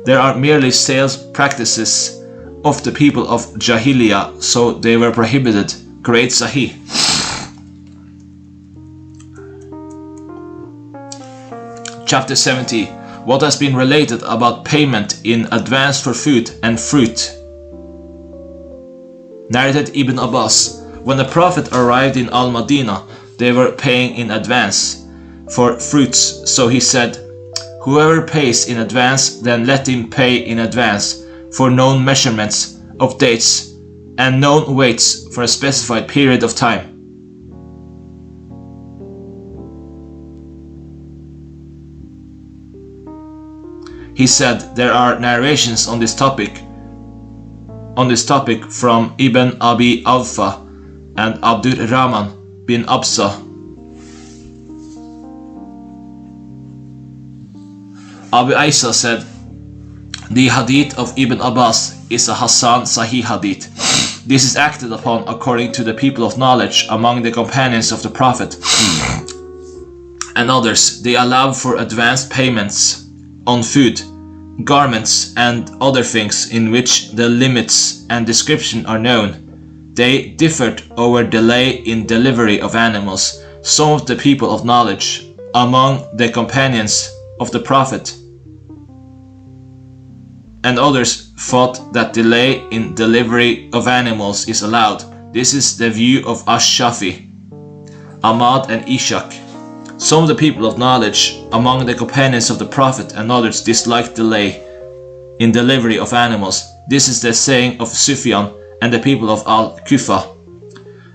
There are merely sales practices of the people of Jahiliyyah, so they were prohibited. Great Sahih. Chapter 70. What has been related about payment in advance for food and fruit. Narrated Ibn Abbas. When the Prophet arrived in Al-Madinah, they were paying in advance for fruits, so he said, whoever pays in advance, then let him pay in advance for known measurements of dates and known weights for a specified period of time. He said there are narrations on this topic from Ibn Abi Awfa and Abdur Rahman bin Absa. Abu Isa said, the hadith of Ibn Abbas is a Hassan Sahih hadith. This is acted upon according to the people of knowledge among the companions of the Prophet and others. They allow for advanced payments on food, garments, and other things in which the limits and description are known. They differed over delay in delivery of animals. Some of the people of knowledge among the companions of the Prophet and others thought that delay in delivery of animals is allowed. This is the view of Ash-Shafi, Ahmad, and Ishaq. Some of the people of knowledge among the companions of the Prophet and others disliked delay in delivery of animals. This is the saying of Sufyan and the people of Al-Kufa.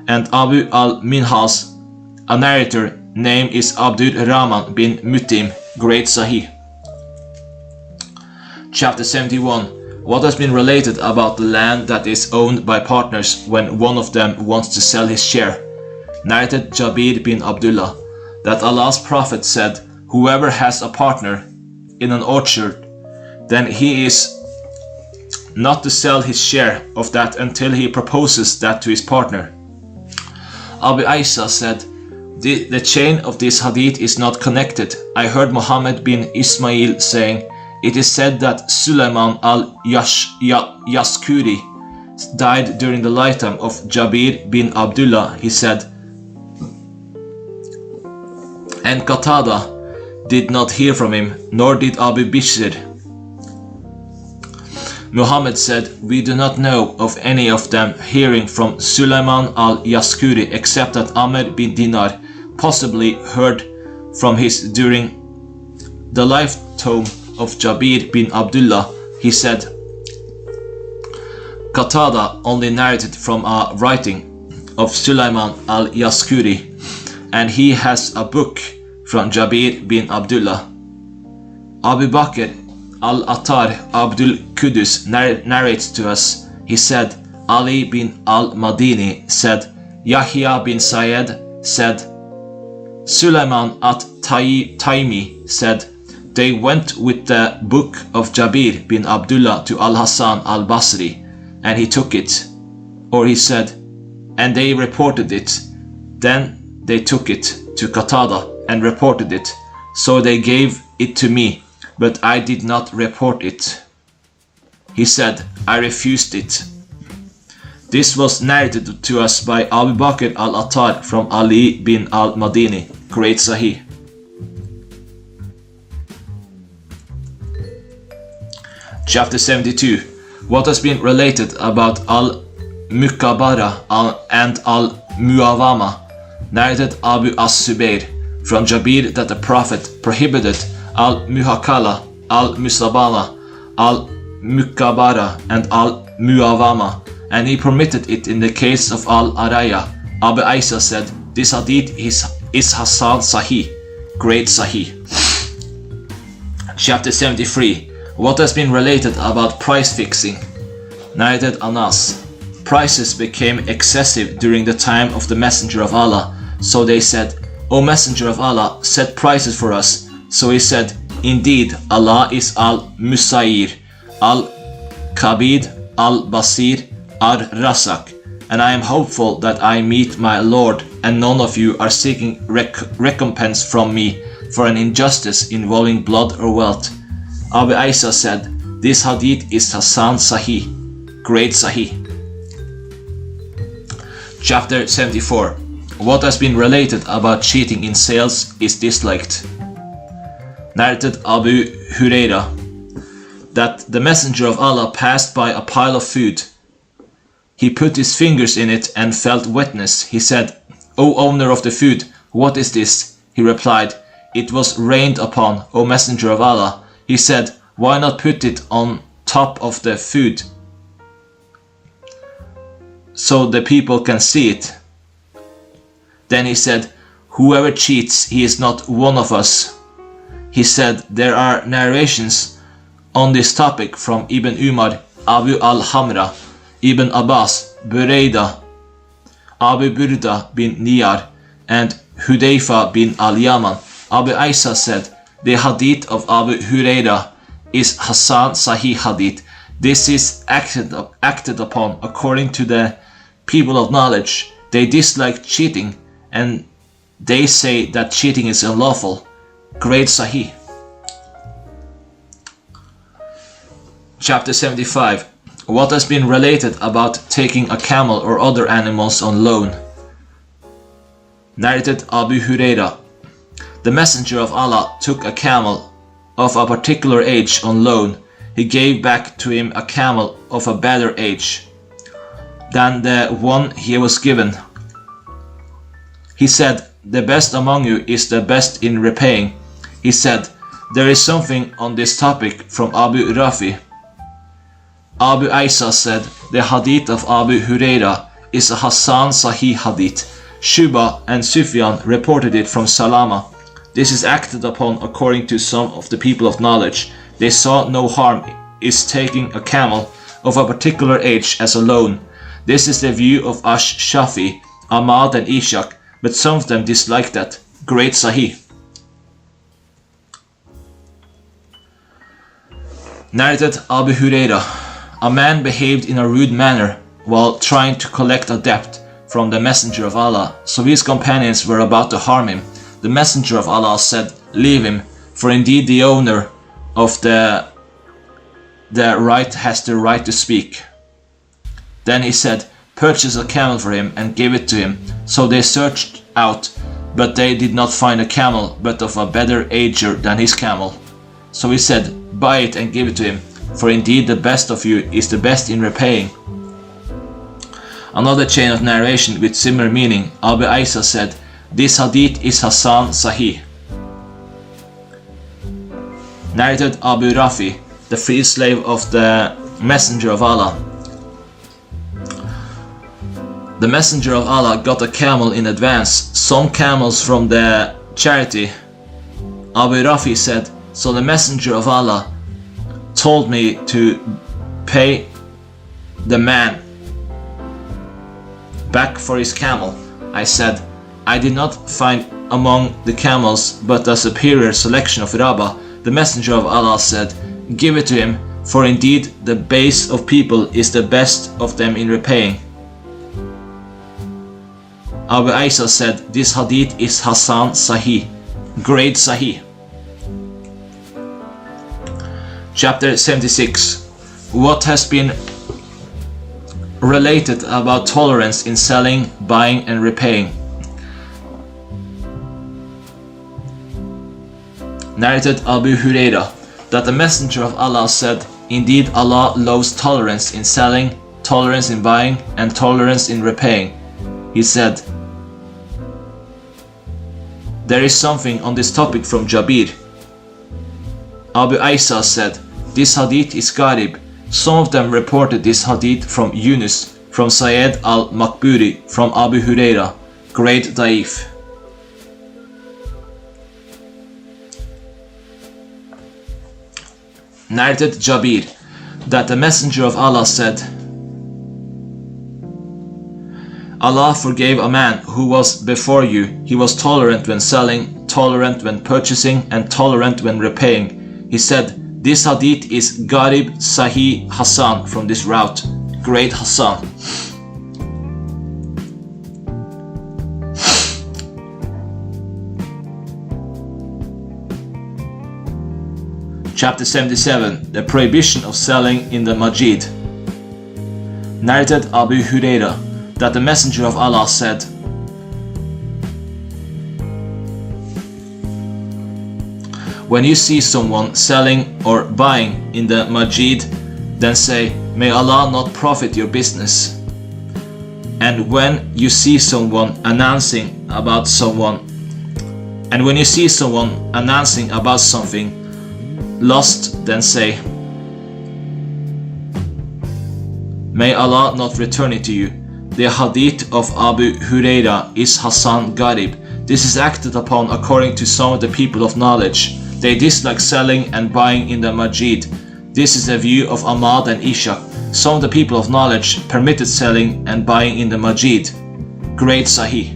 And Abu al-Minhas, a narrator, name is Abdur Rahman bin Mutim, Great Sahih. Chapter 71. What has been related about the land that is owned by partners when one of them wants to sell his share. Narrated Jabir bin Abdullah, that Allah's Prophet said, whoever has a partner in an orchard, then he is not to sell his share of that until he proposes that to his partner. Abu Isa said, the chain of this hadith is not connected. I heard Muhammad bin Ismail saying, it is said that Sulaiman al-Yaskuri died during the lifetime of Jabir bin Abdullah. He said, and Qatada did not hear from him, nor did Abu Bishr. Muhammad said, we do not know of any of them hearing from Sulaiman al-Yaskuri except that Amr bin Dinar possibly heard from his during the lifetime of Jabir bin Abdullah. He said, Qatada only narrated from a writing of Sulaiman al-Yaskuri, and he has a book from Jabir bin Abdullah. Abu Bakr al-Attar Abdul Qudus narrates to us, he said, Ali bin al-Madini said, Yahya bin Sayed said, Sulaiman at-Taymi said, they went with the book of Jabir bin Abdullah to Al-Hasan al-Basri, and he took it. Or he said, and they reported it. Then they took it to Qatada and reported it. So they gave it to me, but I did not report it. He said, I refused it. This was narrated to us by Abu Bakr al-Attar from Ali bin al-Madini, Great Sahih. Chapter 72. What has been related about al-Mukabara and al-Muawama. Narrated Abu as-Subayr from Jabir that the Prophet prohibited al-Muhakala, al-Musabala, al-Mukabara and al-Muawama, and he permitted it in the case of al-Araya. Abu Isa said, this hadith is Hasan Sahih, great Sahih. Chapter 73. What has been related about price fixing? Narrated Anas. Prices became excessive during the time of the Messenger of Allah, so they said, O Messenger of Allah, set prices for us. So he said, indeed, Allah is al-Musayir, al-Kabid, al-Basir, al-Rasak, and I am hopeful that I meet my Lord, and none of you are seeking recompense from me for an injustice involving blood or wealth. Abu Isa said, this hadith is Hasan Sahih, great Sahih. Chapter 74. What has been related about cheating in sales is disliked. Narrated Abu Huraira that the Messenger of Allah passed by a pile of food. He put his fingers in it and felt wetness. He said, O owner of the food, what is this? He replied, it was rained upon, O Messenger of Allah. He said, why not put it on top of the food so the people can see it? Then he said, whoever cheats, he is not one of us. He said, there are narrations on this topic from Ibn Umar, Abu al-Hamra, Ibn Abbas, Burayda, Abu Burda bin Niyar, and Hudayfa bin al-Yaman. Abu Isa said, the hadith of Abu Huraira is Hasan Sahih hadith. This is acted upon according to the people of knowledge. They dislike cheating, and they say that cheating is unlawful. Great Sahih. Chapter 75. What has been related about taking a camel or other animals on loan? Narrated Abu Huraira. The Messenger of Allah took a camel of a particular age on loan. He gave back to him a camel of a better age than the one he was given. He said, the best among you is the best in repaying. He said, there is something on this topic from Abu Rafi. Abu Isa said, the hadith of Abu Huraira is a Hasan Sahih hadith. Shuba and Sufyan reported it from Salama. This is acted upon according to some of the people of knowledge. They saw no harm is taking a camel of a particular age as a loan. This is the view of Ash-Shafi, Ahmad and Ishaq, but some of them dislike that. Great Sahih. Narrated Abu Huraira. A man behaved in a rude manner while trying to collect a debt from the Messenger of Allah, so his companions were about to harm him. The Messenger of Allah said, leave him, for indeed the owner of the right has the right to speak. Then he said, purchase a camel for him and give it to him. So they searched out, but they did not find a camel, but of a better ager than his camel. So he said, buy it and give it to him, for indeed the best of you is the best in repaying. Another chain of narration with similar meaning, Abu Isa said, this hadith is Hasan Sahih. Narrated Abu Rafi, the free slave of the Messenger of Allah. The Messenger of Allah got a camel in advance, some camels from the charity. Abu Rafi said, so the Messenger of Allah told me to pay the man back for his camel. I said, I did not find among the camels but a superior selection of Rabah. The Messenger of Allah said, give it to him, for indeed the base of people is the best of them in repaying. Abu Isa said, this hadith is Hasan Sahih, great Sahih. Chapter 76. What has been related about tolerance in selling, buying and repaying? Narrated Abu Huraira that the Messenger of Allah said, indeed Allah loves tolerance in selling, tolerance in buying, and tolerance in repaying. He said, "There is something on this topic from Jabir." Abu Isa said, "This hadith is gharib." Some of them reported this hadith from Yunus, from Sayyid al-Makburi, from Abu Huraira, great da'if. Narrated Jabir that the Messenger of Allah said, "Allah forgave a man who was before you. He was tolerant when selling, tolerant when purchasing, and tolerant when repaying." He said, "This hadith is Gharib Sahih Hassan from this route, great Hassan." Chapter 77. The prohibition of selling in the Majid. Narrated Abu Huraira that the Messenger of Allah said, "When you see someone selling or buying in the Majid, then say, 'May Allah not profit your business.' And when you see someone announcing about something lost, then say, 'May Allah not return it to you.'" The hadith of Abu Huraira is Hassan Gharib. This is acted upon according to some of the people of knowledge. They dislike selling and buying in the Majid. This is the view of Ahmad and Ishaq. Some of the people of knowledge permitted selling and buying in the Majid. Great Sahih.